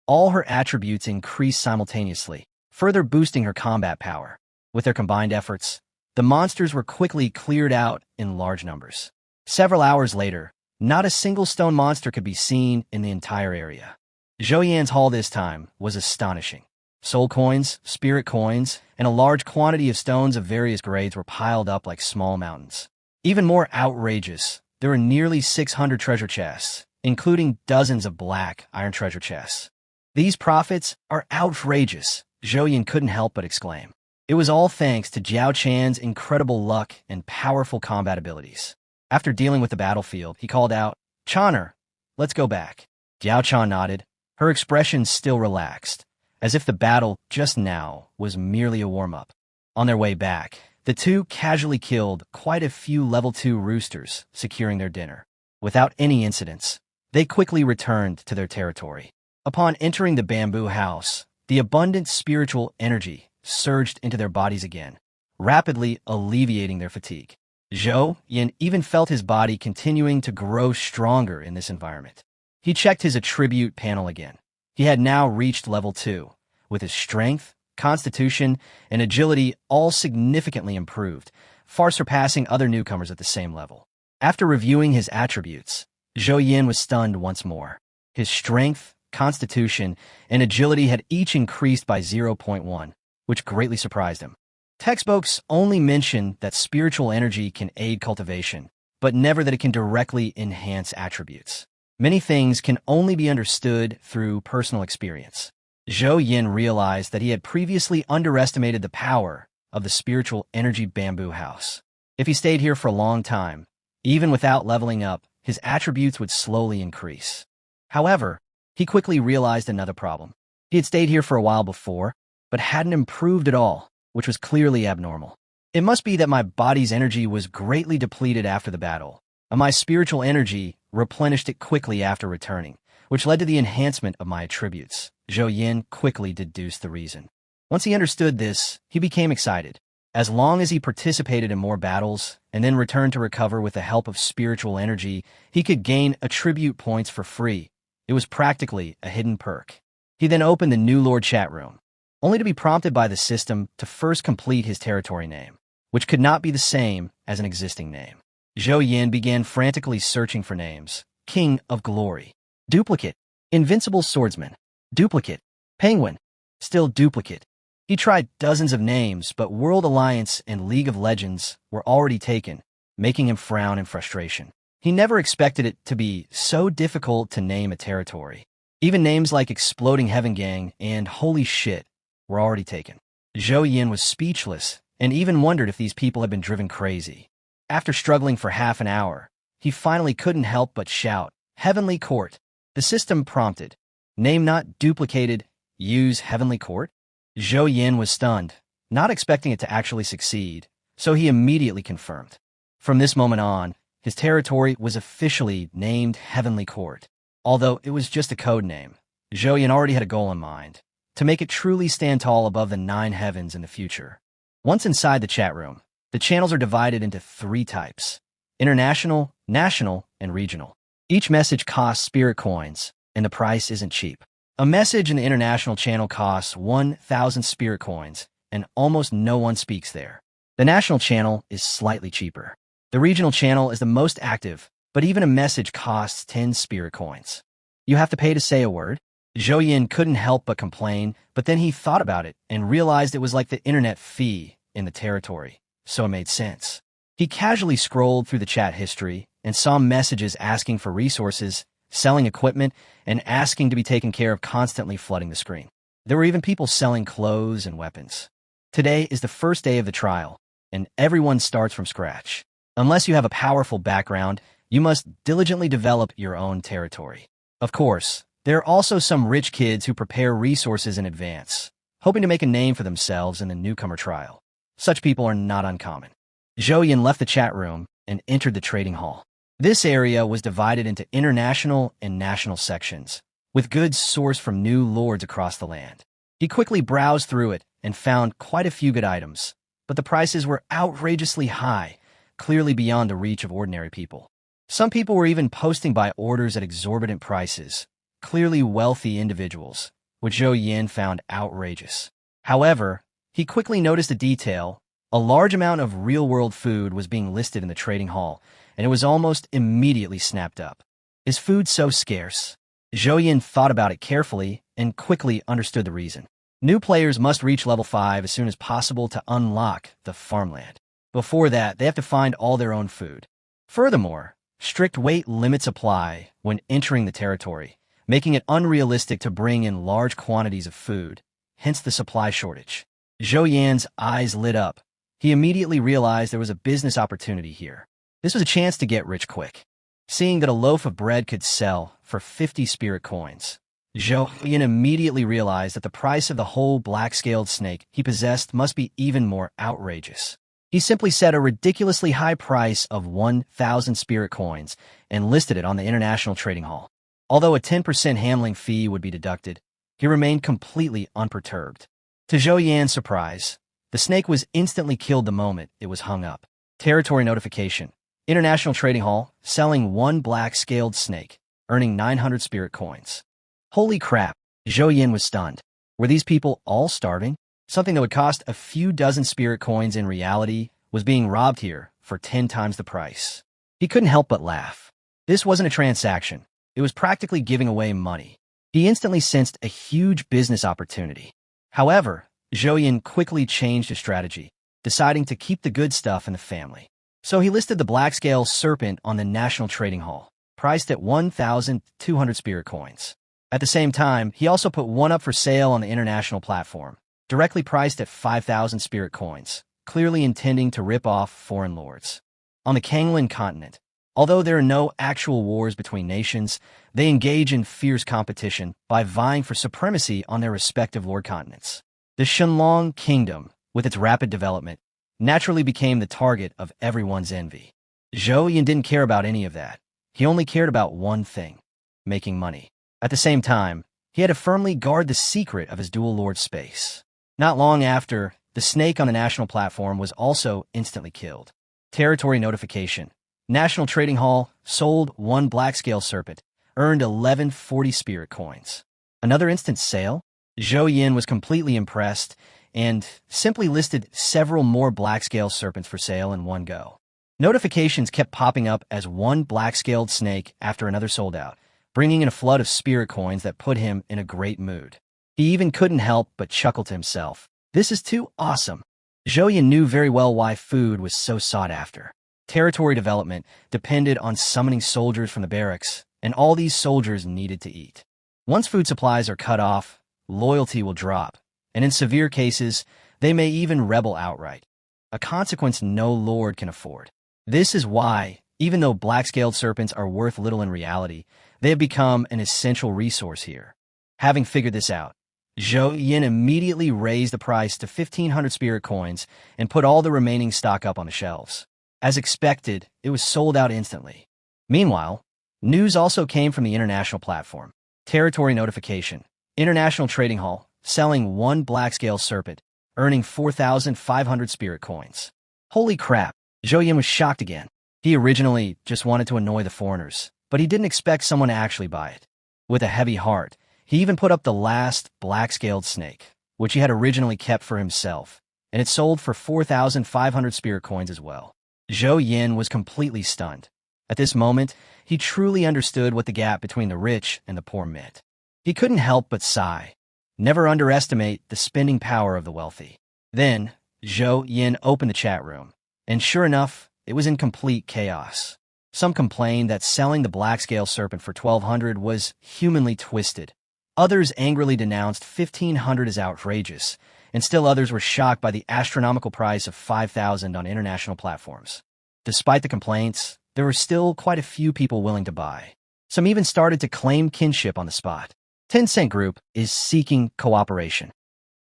All her attributes increased simultaneously, further boosting her combat power. With their combined efforts, the monsters were quickly cleared out in large numbers. Several hours later, not a single stone monster could be seen in the entire area. Zhao Yin's haul this time was astonishing. Soul coins, spirit coins, and a large quantity of stones of various grades were piled up like small mountains. Even more outrageous, there were nearly 600 treasure chests, including dozens of black iron treasure chests. These profits are outrageous, Zhao Yin couldn't help but exclaim. It was all thanks to Dao Chan's incredible luck and powerful combat abilities. After dealing with the battlefield, he called out, "Channer, let's go back." Dao Chan nodded, her expression still relaxed, as if the battle just now was merely a warm-up. On their way back, the two casually killed quite a few level 2 roosters, securing their dinner. Without any incidents, they quickly returned to their territory. Upon entering the bamboo house, the abundant spiritual energy surged into their bodies again, rapidly alleviating their fatigue. Zhao Yin even felt his body continuing to grow stronger in this environment. He checked his attribute panel again. He had now reached level 2, with his strength, constitution, and agility all significantly improved, far surpassing other newcomers at the same level. After reviewing his attributes, Zhao Yin was stunned once more. His strength, constitution, and agility had each increased by 0.1, which greatly surprised him. Textbooks only mention that spiritual energy can aid cultivation, but never that it can directly enhance attributes. Many things can only be understood through personal experience. Zhao Yin realized that he had previously underestimated the power of the spiritual energy bamboo house. If he stayed here for a long time, even without leveling up, his attributes would slowly increase. However, he quickly realized another problem. He had stayed here for a while before, but hadn't improved at all, which was clearly abnormal. It must be that my body's energy was greatly depleted after the battle, and my spiritual energy replenished it quickly after returning, which led to the enhancement of my attributes. Zhao Yin quickly deduced the reason. Once he understood this, he became excited. As long as he participated in more battles and then returned to recover with the help of spiritual energy, he could gain attribute points for free. It was practically a hidden perk. He then opened the new Lord chat room, only to be prompted by the system to first complete his territory name, which could not be the same as an existing name. Zhao Yin began frantically searching for names. King of Glory. Duplicate. Invincible Swordsman. Duplicate. Penguin. Still duplicate. He tried dozens of names, but World Alliance and League of Legends were already taken, making him frown in frustration. He never expected it to be so difficult to name a territory. Even names like Exploding Heaven Gang and Holy Shit were already taken. Zhao Yin was speechless and even wondered if these people had been driven crazy. After struggling for half an hour, he finally couldn't help but shout, "Heavenly Court." The system prompted, "Name not duplicated, use Heavenly Court." Zhao Yin was stunned, not expecting it to actually succeed, so he immediately confirmed. From this moment on, his territory was officially named Heavenly Court. Although it was just a code name, Zhao Yin already had a goal in mind, to make it truly stand tall above the 9 heavens in the future. Once inside the chat room, the channels are divided into 3 types: international, national, and regional. Each message costs spirit coins, and the price isn't cheap. A message in the international channel costs 1,000 spirit coins, and almost no one speaks there. The national channel is slightly cheaper. The regional channel is the most active, but even a message costs 10 spirit coins. You have to pay to say a word? Zhao Yin couldn't help but complain, but then he thought about it and realized it was like the internet fee in the territory, so it made sense. He casually scrolled through the chat history and saw messages asking for resources, selling equipment, and asking to be taken care of, constantly flooding the screen. There were even people selling clothes and weapons. Today is the first day of the trial, and everyone starts from scratch. Unless you have a powerful background, you must diligently develop your own territory. Of course, there are also some rich kids who prepare resources in advance, hoping to make a name for themselves in the newcomer trial. Such people are not uncommon. Zhao Yin left the chat room and entered the trading hall. This area was divided into international and national sections, with goods sourced from new lords across the land. He quickly browsed through it and found quite a few good items, but the prices were outrageously high, clearly beyond the reach of ordinary people. Some people were even posting buy orders at exorbitant prices, clearly wealthy individuals, which Zhao Yin found outrageous. However, he quickly noticed a detail: a large amount of real-world food was being listed in the trading hall, and it was almost immediately snapped up. Is food so scarce? Zhao Yin thought about it carefully and quickly understood the reason. New players must reach level 5 as soon as possible to unlock the farmland. Before that, they have to find all their own food. Furthermore, strict weight limits apply when entering the territory, making it unrealistic to bring in large quantities of food, hence the supply shortage. Zhao Yan's eyes lit up. He immediately realized there was a business opportunity here. This was a chance to get rich quick. Seeing that a loaf of bread could sell for 50 spirit coins, Zhao Yin immediately realized that the price of the whole black-scaled snake he possessed must be even more outrageous. He simply set a ridiculously high price of 1,000 spirit coins and listed it on the international trading hall. Although a 10% handling fee would be deducted, he remained completely unperturbed. To Zhao Yan's surprise, the snake was instantly killed the moment it was hung up. Territory notification: International Trading Hall, selling 1 black-scaled snake, earning 900 spirit coins. Holy crap, Zhao Yin was stunned. Were these people all starving? Something that would cost a few dozen spirit coins in reality was being robbed here for 10 times the price. He couldn't help but laugh. This wasn't a transaction. It was practically giving away money. He instantly sensed a huge business opportunity. However, Zhao Yin quickly changed his strategy, deciding to keep the good stuff in the family. So he listed the black-scale serpent on the National Trading Hall, priced at 1,200 spirit coins. At the same time, he also put one up for sale on the international platform, directly priced at 5,000 spirit coins, clearly intending to rip off foreign lords. On the Kanglan continent, although there are no actual wars between nations, they engage in fierce competition by vying for supremacy on their respective lord continents. The Shenlong Kingdom, with its rapid development, naturally became the target of everyone's envy. Zhao Yin didn't care about any of that. He only cared about one thing: making money. At the same time, he had to firmly guard the secret of his dual lord space. Not long after, the snake on the national platform was also instantly killed. Territory notification: National Trading Hall, sold 1 black-scale serpent, earned 1140 spirit coins. Another instant sale? Zhao Yin was completely impressed and simply listed several more black-scale serpents for sale in one go. Notifications kept popping up as one black-scaled snake after another sold out, bringing in a flood of spirit coins that put him in a great mood. He even couldn't help but chuckle to himself. This is too awesome. Zhao Yin knew very well why food was so sought after. Territory development depended on summoning soldiers from the barracks, and all these soldiers needed to eat. Once food supplies are cut off, loyalty will drop, and in severe cases, they may even rebel outright, a consequence no lord can afford. This is why, even though black-scaled serpents are worth little in reality, they have become an essential resource here. Having figured this out, Zhao Yin immediately raised the price to 1,500 spirit coins and put all the remaining stock up on the shelves. As expected, it was sold out instantly. Meanwhile, news also came from the international platform. Territory notification. International Trading Hall, selling one black-scale serpent, earning 4,500 spirit coins. Holy crap, Zhao Yin was shocked again. He originally just wanted to annoy the foreigners, but he didn't expect someone to actually buy it. With a heavy heart, he even put up the last black-scaled snake, which he had originally kept for himself, and it sold for 4,500 spirit coins as well. Zhao Yin was completely stunned. At this moment, he truly understood what the gap between the rich and the poor meant. He couldn't help but sigh. Never underestimate the spending power of the wealthy. Then, Zhao Yin opened the chat room, and sure enough, it was in complete chaos. Some complained that selling the black-scale serpent for 1,200 was humanly twisted. Others angrily denounced 1,500 as outrageous, and still others were shocked by the astronomical price of 5,000 on international platforms. Despite the complaints, there were still quite a few people willing to buy. Some even started to claim kinship on the spot. Tencent Group is seeking cooperation.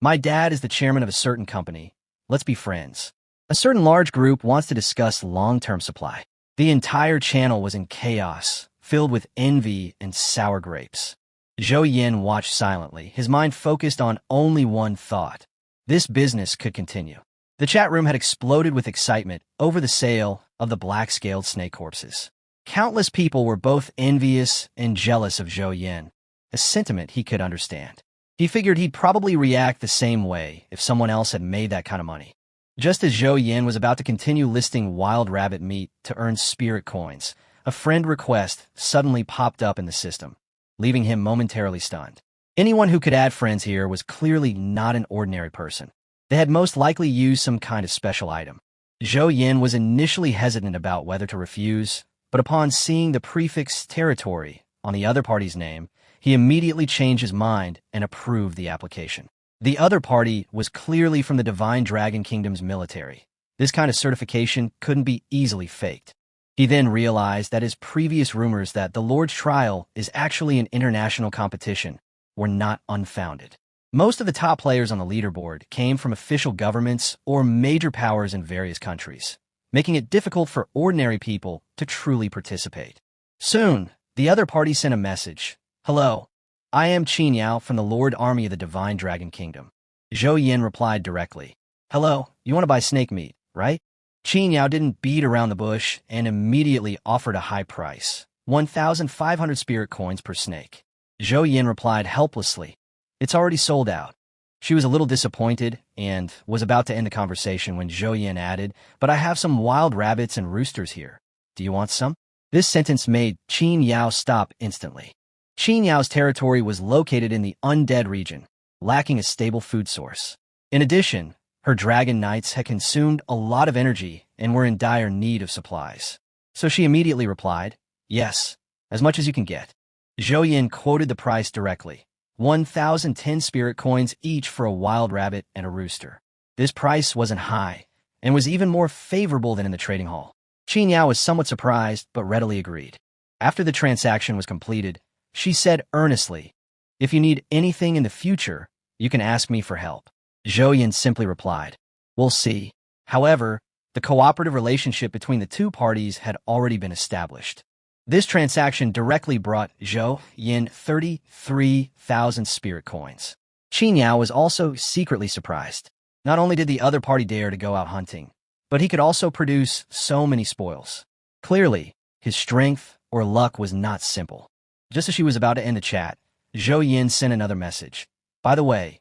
My dad is the chairman of a certain company. Let's be friends. A certain large group wants to discuss long-term supply. The entire channel was in chaos, filled with envy and sour grapes. Zhao Yin watched silently, his mind focused on only one thought. This business could continue. The chat room had exploded with excitement over the sale of the black-scaled snake corpses. Countless people were both envious and jealous of Zhao Yin, a sentiment he could understand. He figured he'd probably react the same way if someone else had made that kind of money. Just as Zhao Yin was about to continue listing wild rabbit meat to earn spirit coins, a friend request suddenly popped up in the system, leaving him momentarily stunned. Anyone who could add friends here was clearly not an ordinary person. They had most likely used some kind of special item. Zhao Yin was initially hesitant about whether to refuse, but upon seeing the prefix territory on the other party's name, he immediately changed his mind and approved the application. The other party was clearly from the Divine Dragon Kingdom's military. This kind of certification couldn't be easily faked. He then realized that his previous rumors that the Lord's Trial is actually an international competition were not unfounded. Most of the top players on the leaderboard came from official governments or major powers in various countries, making it difficult for ordinary people to truly participate. Soon, the other party sent a message. Hello, I am Qin Yao from the Lord Army of the Divine Dragon Kingdom. Zhao Yin replied directly. Hello, you want to buy snake meat, right? Qin Yao didn't beat around the bush and immediately offered a high price, 1,500 spirit coins per snake. Zhao Yin replied helplessly. It's already sold out. She was a little disappointed and was about to end the conversation when Zhao Yin added, but I have some wild rabbits and roosters here. Do you want some? This sentence made Qin Yao stop instantly. Qin Yao's territory was located in the undead region, lacking a stable food source. In addition, her dragon knights had consumed a lot of energy and were in dire need of supplies. So she immediately replied, yes, as much as you can get. Zhao Yin quoted the price directly, 1,010 spirit coins each for a wild rabbit and a rooster. This price wasn't high, and was even more favorable than in the trading hall. Qin Yao was somewhat surprised, but readily agreed. After the transaction was completed, she said earnestly, if you need anything in the future, you can ask me for help. Zhao Yin simply replied, we'll see. However, the cooperative relationship between the two parties had already been established. This transaction directly brought Zhao Yin 33,000 spirit coins. Qin Yao was also secretly surprised. Not only did the other party dare to go out hunting, but he could also produce so many spoils. Clearly, his strength or luck was not simple. Just as she was about to end the chat, Zhao Yin sent another message. By the way,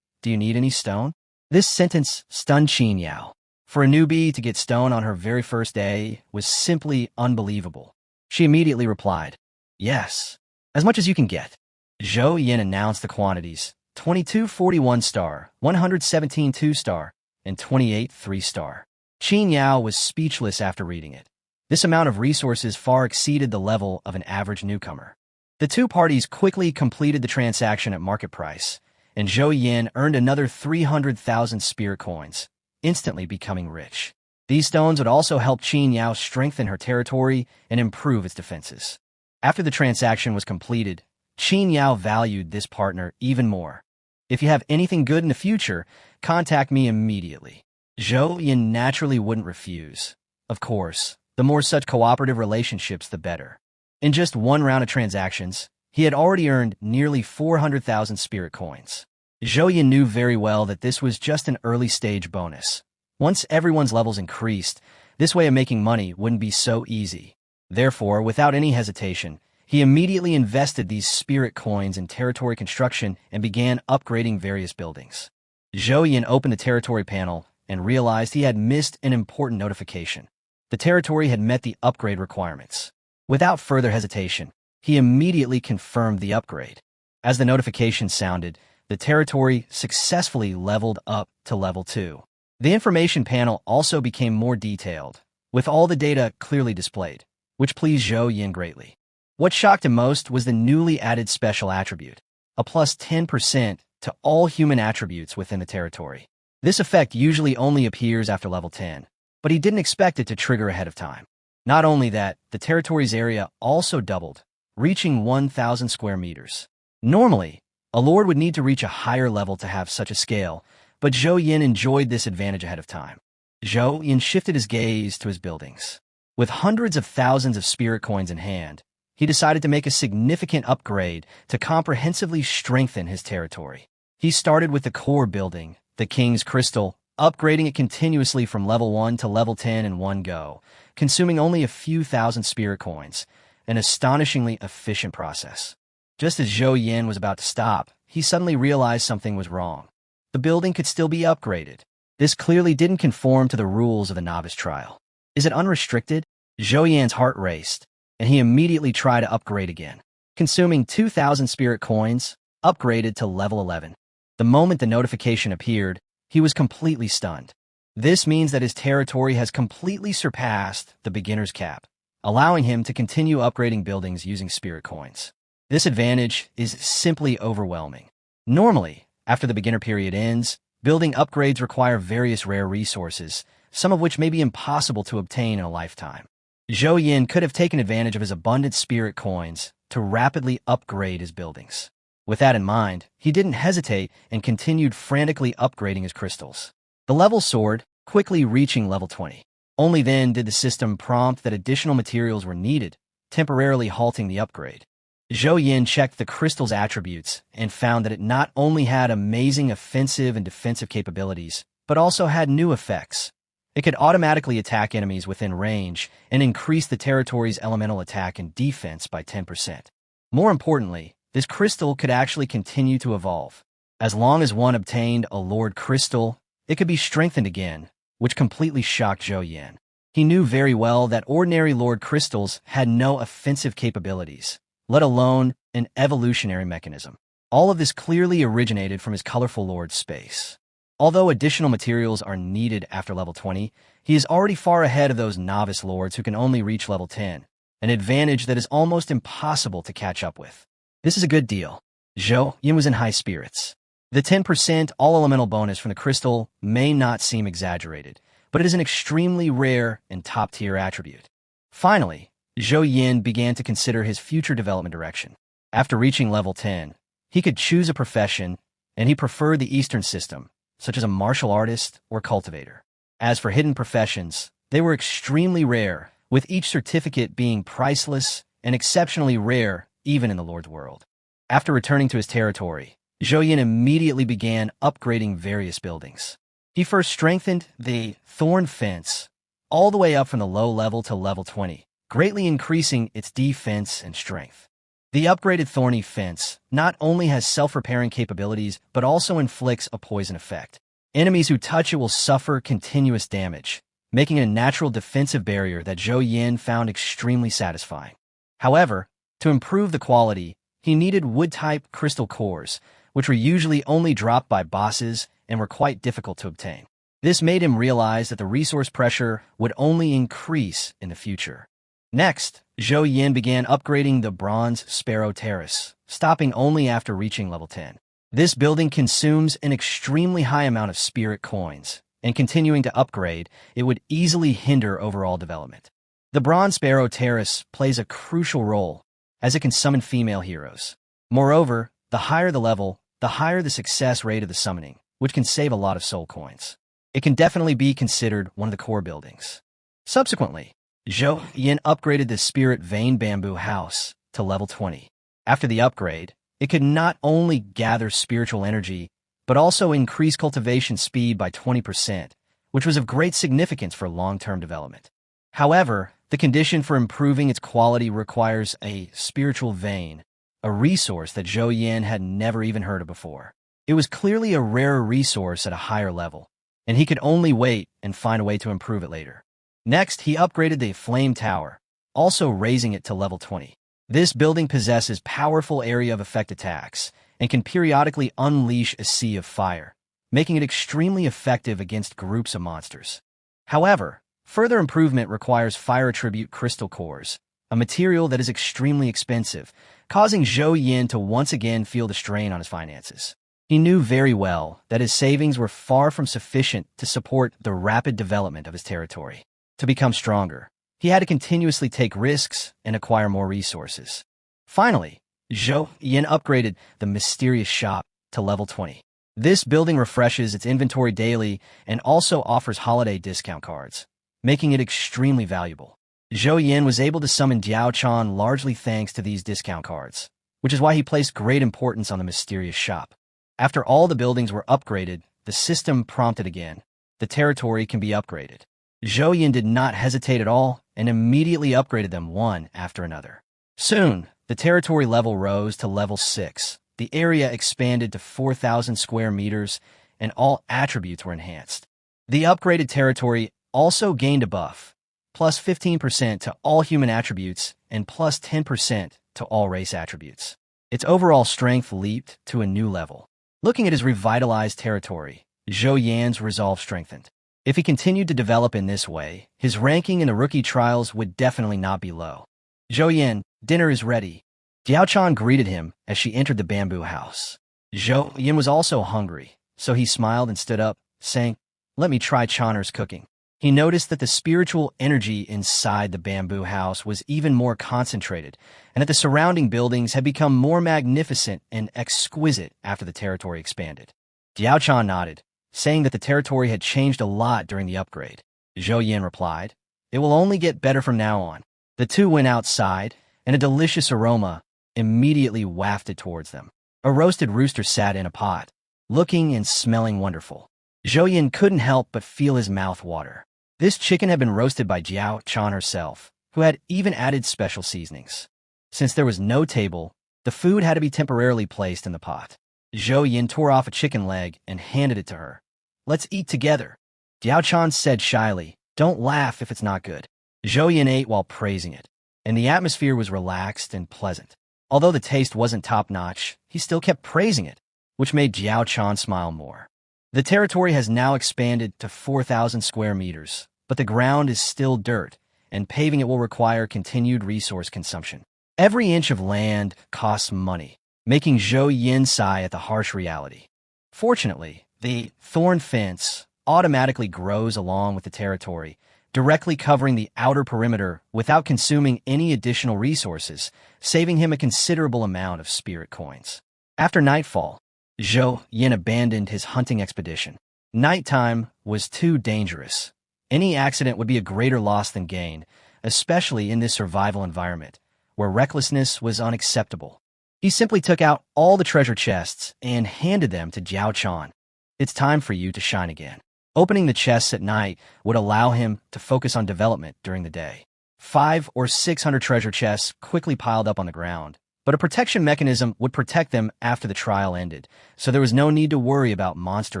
do you need any stone? This sentence stunned Qin Yao. For a newbie to get stone on her very first day was simply unbelievable. She immediately replied, yes, as much as you can get. Zhao Yin announced the quantities, 22 41-star, 117 2-star, and 28 3-star. Qin Yao was speechless after reading it. This amount of resources far exceeded the level of an average newcomer. The two parties quickly completed the transaction at market price, and Zhao Yin earned another 300,000 spirit coins, instantly becoming rich. These stones would also help Qin Yao strengthen her territory and improve its defenses. After the transaction was completed, Qin Yao valued this partner even more. If you have anything good in the future, contact me immediately. Zhao Yin naturally wouldn't refuse. Of course, the more such cooperative relationships, the better. In just one round of transactions, he had already earned nearly 400,000 spirit coins. Zhao Yin knew very well that this was just an early-stage bonus. Once everyone's levels increased, this way of making money wouldn't be so easy. Therefore, without any hesitation, he immediately invested these spirit coins in territory construction and began upgrading various buildings. Zhao Yin opened the territory panel and realized he had missed an important notification. The territory had met the upgrade requirements. Without further hesitation, he immediately confirmed the upgrade. As the notification sounded, the territory successfully leveled up to level 2. The information panel also became more detailed, with all the data clearly displayed, which pleased Zhao Yin greatly. What shocked him most was the newly added special attribute, a plus 10% to all human attributes within the territory. This effect usually only appears after level 10, but he didn't expect it to trigger ahead of time. Not only that, the territory's area also doubled, reaching 1,000 square meters. Normally, a lord would need to reach a higher level to have such a scale, but Zhao Yin enjoyed this advantage ahead of time. Zhao Yin shifted his gaze to his buildings. With hundreds of thousands of spirit coins in hand, he decided to make a significant upgrade to comprehensively strengthen his territory. He started with the core building, the King's Crystal, upgrading it continuously from level 1 to level 10 in one go, consuming only a few thousand spirit coins, an astonishingly efficient process. Just as Zhao Yin was about to stop, he suddenly realized something was wrong. The building could still be upgraded. This clearly didn't conform to the rules of the novice trial. Is it unrestricted? Zhao Yin's heart raced, and he immediately tried to upgrade again. Consuming 2,000 spirit coins, upgraded to level 11. The moment the notification appeared, he was completely stunned. This means that his territory has completely surpassed the beginner's cap, allowing him to continue upgrading buildings using spirit coins. This advantage is simply overwhelming. Normally, after the beginner period ends, building upgrades require various rare resources, some of which may be impossible to obtain in a lifetime. Zhao Yin could have taken advantage of his abundant spirit coins to rapidly upgrade his buildings. With that in mind, he didn't hesitate and continued frantically upgrading his crystals. The level soared, quickly reaching level 20. Only then did the system prompt that additional materials were needed, temporarily halting the upgrade. Zhao Yin checked the crystal's attributes and found that it not only had amazing offensive and defensive capabilities, but also had new effects. It could automatically attack enemies within range and increase the territory's elemental attack and defense by 10%. More importantly, this crystal could actually continue to evolve. As long as one obtained a Lord Crystal, it could be strengthened again, which completely shocked Zhao Yin. He knew very well that ordinary Lord Crystals had no offensive capabilities, let alone an evolutionary mechanism. All of this clearly originated from his colorful Lord space. Although additional materials are needed after level 20, he is already far ahead of those novice lords who can only reach level 10, an advantage that is almost impossible to catch up with. This is a good deal. Zhao Yin was in high spirits. The 10% all-elemental bonus from the crystal may not seem exaggerated, but it is an extremely rare and top-tier attribute. Finally, Zhao Yin began to consider his future development direction. After reaching level 10, he could choose a profession, and he preferred the Eastern system, such as a martial artist or cultivator. As for hidden professions, they were extremely rare, with each certificate being priceless and exceptionally rare even in the Lord's world. After returning to his territory, Zhao Yin immediately began upgrading various buildings. He first strengthened the Thorn Fence all the way up from the low level to level 20, greatly increasing its defense and strength. The upgraded Thorny Fence not only has self-repairing capabilities, but also inflicts a poison effect. Enemies who touch it will suffer continuous damage, making it a natural defensive barrier that Zhao Yin found extremely satisfying. However, to improve the quality, he needed wood-type crystal cores, which were usually only dropped by bosses and were quite difficult to obtain. This made him realize that the resource pressure would only increase in the future. Next, Zhao Yin began upgrading the Bronze Sparrow Terrace, stopping only after reaching level 10. This building consumes an extremely high amount of spirit coins, and continuing to upgrade, it would easily hinder overall development. The Bronze Sparrow Terrace plays a crucial role, as it can summon female heroes. Moreover, the higher the level, the higher the success rate of the summoning, which can save a lot of soul coins. It can definitely be considered one of the core buildings. Subsequently, Zhao Yin upgraded the Spirit Vein Bamboo House to level 20. After the upgrade, it could not only gather spiritual energy, but also increase cultivation speed by 20%, which was of great significance for long-term development. However, the condition for improving its quality requires a spiritual vein, a resource that Zhao Yin had never even heard of before. It was clearly a rarer resource at a higher level, and he could only wait and find a way to improve it later. Next, he upgraded the Flame Tower, also raising it to level 20. This building possesses powerful area of effect attacks and can periodically unleash a sea of fire, making it extremely effective against groups of monsters. However, further improvement requires fire attribute crystal cores, a material that is extremely expensive, causing Zhao Yin to once again feel the strain on his finances. He knew very well that his savings were far from sufficient to support the rapid development of his territory. To become stronger, he had to continuously take risks and acquire more resources. Finally, Zhao Yin upgraded the Mysterious Shop to level 20. This building refreshes its inventory daily and also offers holiday discount cards, making it extremely valuable. Zhao Yin was able to summon Dao Chan largely thanks to these discount cards, which is why he placed great importance on the Mysterious Shop. After all the buildings were upgraded, the system prompted again. The territory can be upgraded. Zhao Yin did not hesitate at all and immediately upgraded them one after another. Soon, the territory level rose to level 6. The area expanded to 4,000 square meters, and all attributes were enhanced. The upgraded territory also gained a buff, plus 15% to all human attributes and plus 10% to all race attributes. Its overall strength leaped to a new level. Looking at his revitalized territory, Zhao Yan's resolve strengthened. If he continued to develop in this way, his ranking in the rookie trials would definitely not be low. Zhao Yin, dinner is ready. Dao Chan greeted him as she entered the bamboo house. Zhao Yin was also hungry, so he smiled and stood up, saying, "Let me try Channer's cooking." He noticed that the spiritual energy inside the bamboo house was even more concentrated, and that the surrounding buildings had become more magnificent and exquisite after the territory expanded. Dao Chan nodded, saying that the territory had changed a lot during the upgrade. Zhao Yin replied, "It will only get better from now on." The two went outside, and a delicious aroma immediately wafted towards them. A roasted rooster sat in a pot, looking and smelling wonderful. Zhao Yin couldn't help but feel his mouth water. This chicken had been roasted by Dao Chan herself, who had even added special seasonings. Since there was no table, the food had to be temporarily placed in the pot. Zhao Yin tore off a chicken leg and handed it to her. "Let's eat together." Dao Chan said shyly, "Don't laugh if it's not good." Zhao Yin ate while praising it, and the atmosphere was relaxed and pleasant. Although the taste wasn't top-notch, he still kept praising it, which made Dao Chan smile more. The territory has now expanded to 4,000 square meters, but the ground is still dirt, and paving it will require continued resource consumption. Every inch of land costs money, making Zhao Yin sigh at the harsh reality. Fortunately, the thorn fence automatically grows along with the territory, directly covering the outer perimeter without consuming any additional resources, saving him a considerable amount of spirit coins. After nightfall, Zhao Yin abandoned his hunting expedition. Nighttime was too dangerous. Any accident would be a greater loss than gain, especially in this survival environment, where recklessness was unacceptable. He simply took out all the treasure chests and handed them to Dao Chan. "It's time for you to shine again." Opening the chests at night would allow him to focus on development during the day. 500 or 600 treasure chests quickly piled up on the ground, but a protection mechanism would protect them after the trial ended, so there was no need to worry about monster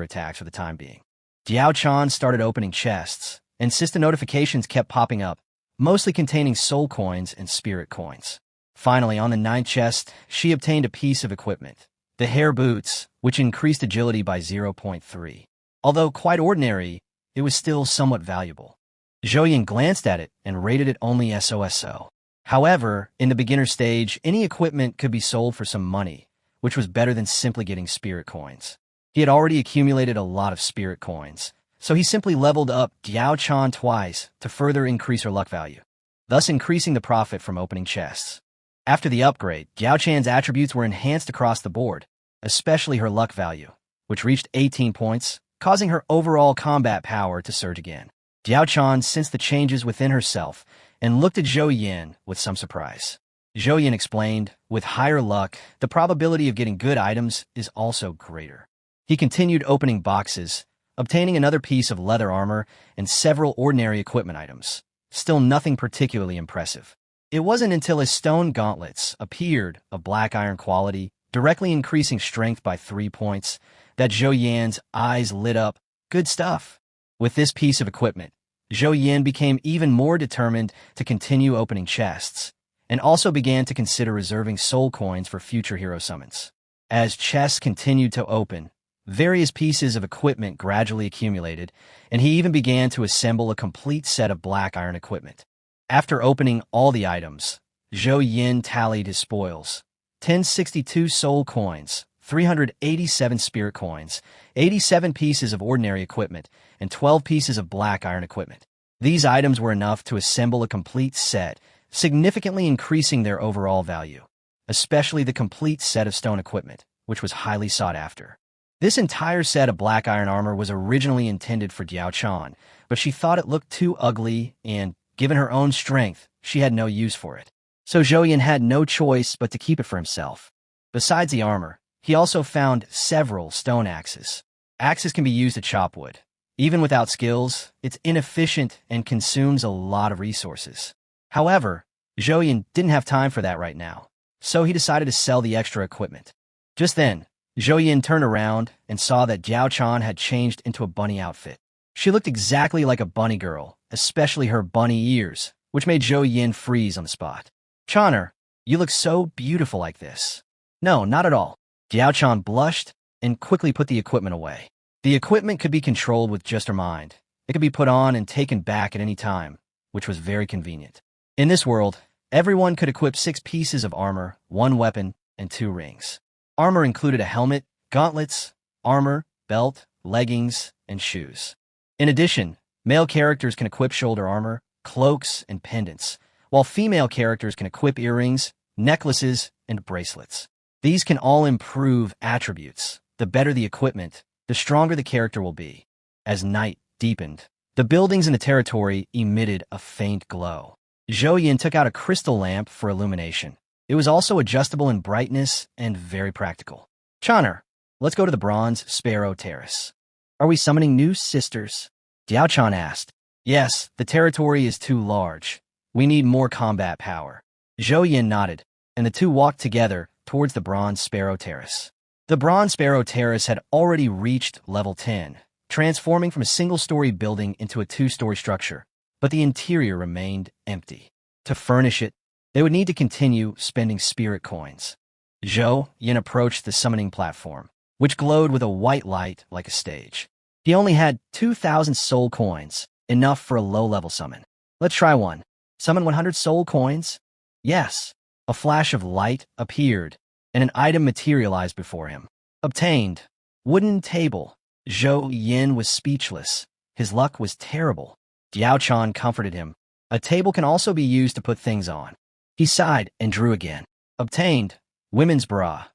attacks for the time being. Dao Chan started opening chests, and system notifications kept popping up, mostly containing soul coins and spirit coins. Finally, on the 9th chest, she obtained a piece of equipment, the hair boots, which increased agility by 0.3. Although quite ordinary, it was still somewhat valuable. Zhao Yin glanced at it and rated it only SOSO. However, in the beginner stage, any equipment could be sold for some money, which was better than simply getting spirit coins. He had already accumulated a lot of spirit coins, so he simply leveled up Dao Chan twice to further increase her luck value, thus increasing the profit from opening chests. After the upgrade, Dao Chan's attributes were enhanced across the board, especially her luck value, which reached 18 points, causing her overall combat power to surge again. Dao Chan sensed the changes within herself and looked at Zhao Yin with some surprise. Zhao Yin explained, with higher luck, the probability of getting good items is also greater. He continued opening boxes, obtaining another piece of leather armor and several ordinary equipment items. Still nothing particularly impressive. It wasn't until his stone gauntlets appeared of black iron quality, directly increasing strength by 3 points, that Zhao Yin's eyes lit up. Good stuff. With this piece of equipment, Zhao Yin became even more determined to continue opening chests, and also began to consider reserving soul coins for future hero summons. As chests continued to open, various pieces of equipment gradually accumulated, and he even began to assemble a complete set of black iron equipment. After opening all the items, Zhao Yin tallied his spoils: 1062 soul coins, 387 spirit coins, 87 pieces of ordinary equipment, and 12 pieces of black iron equipment. These items were enough to assemble a complete set, significantly increasing their overall value, especially the complete set of stone equipment, which was highly sought after. This entire set of black iron armor was originally intended for Dao Chan, but she thought it looked too ugly and, given her own strength, she had no use for it. So Zhao Yin had no choice but to keep it for himself. Besides the armor, he also found several stone axes. Axes can be used to chop wood. Even without skills, it's inefficient and consumes a lot of resources. However, Zhao Yin didn't have time for that right now, so he decided to sell the extra equipment. Just then, Zhao Yin turned around and saw that Dao Chan had changed into a bunny outfit. She looked exactly like a bunny girl, especially her bunny ears, which made Zhao Yin freeze on the spot. "Chaner, you look so beautiful like this." "No, not at all." Dao Chan blushed and quickly put the equipment away. The equipment could be controlled with just her mind. It could be put on and taken back at any time, which was very convenient. In this world, everyone could equip 6 pieces of armor, 1 weapon, and 2 rings. Armor included a helmet, gauntlets, armor, belt, leggings, and shoes. In addition, male characters can equip shoulder armor, cloaks, and pendants, while female characters can equip earrings, necklaces, and bracelets. These can all improve attributes. The better the equipment, the stronger the character will be. As night deepened, the buildings in the territory emitted a faint glow. Zhao Yin took out a crystal lamp for illumination. It was also adjustable in brightness and very practical. "Chaner, let's go to the Bronze Sparrow Terrace." "Are we summoning new sisters?" Dao Chan asked. "Yes, the territory is too large. We need more combat power." Zhao Yin nodded, and the two walked together towards the Bronze Sparrow Terrace. The Bronze Sparrow Terrace had already reached level 10, transforming from a single-story building into a 2-story structure, but the interior remained empty. To furnish it, they would need to continue spending spirit coins. Zhao Yin approached the summoning platform, which glowed with a white light like a stage. He only had 2,000 soul coins, enough for a low-level summon. "Let's try one. Summon 100 soul coins?" "Yes." A flash of light appeared, and an item materialized before him. Obtained. Wooden table. Zhao Yin was speechless. His luck was terrible. Dao Chan comforted him. A table can also be used to put things on. He sighed and drew again. Obtained. Women's bra.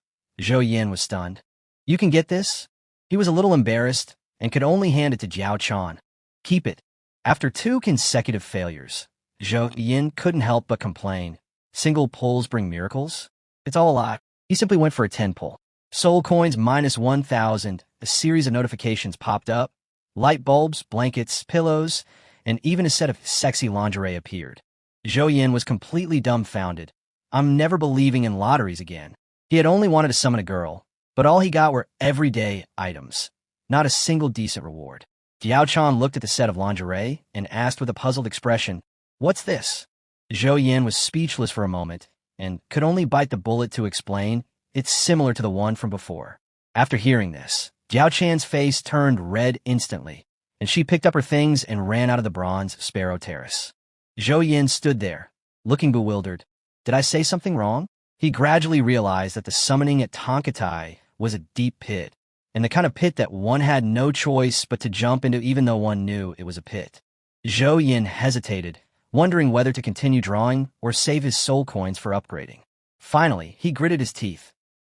Zhao Yin was stunned. "You can get this?" He was a little embarrassed and could only hand it to Dao Chan. "Keep it." After 2 consecutive failures, Zhao Yin couldn't help but complain. Single pulls bring miracles? It's all a lie. He simply went for a 10 pull. Soul coins minus 1,000. A series of notifications popped up. Light bulbs, blankets, pillows, and even a set of sexy lingerie appeared. Zhao Yin was completely dumbfounded. I'm never believing in lotteries again. He had only wanted to summon a girl, but all he got were everyday items. Not a single decent reward. Dao Chan looked at the set of lingerie and asked with a puzzled expression, "What's this?" Zhao Yin was speechless for a moment and could only bite the bullet to explain, "It's similar to the one from before." After hearing this, Dao Chan's face turned red instantly. and she picked up her things and ran out of the bronze Sparrow Terrace. Zhao Yin stood there, looking bewildered. Did I say something wrong? He gradually realized that the summoning at Tonkatai was a deep pit, and the kind of pit that one had no choice but to jump into even though one knew it was a pit. Zhao Yin hesitated, wondering whether to continue drawing or save his soul coins for upgrading. Finally, he gritted his teeth.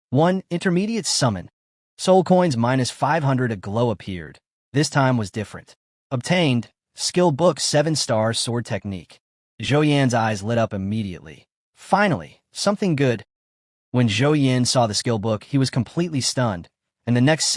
1. Intermediate summon. Soul coins minus 500. A glow appeared. This time was different. Obtained. Skill book 7-star sword technique. Zhao Yin's eyes lit up immediately. Finally, something good. When Zhao Yin saw the skill book, he was completely stunned, and the next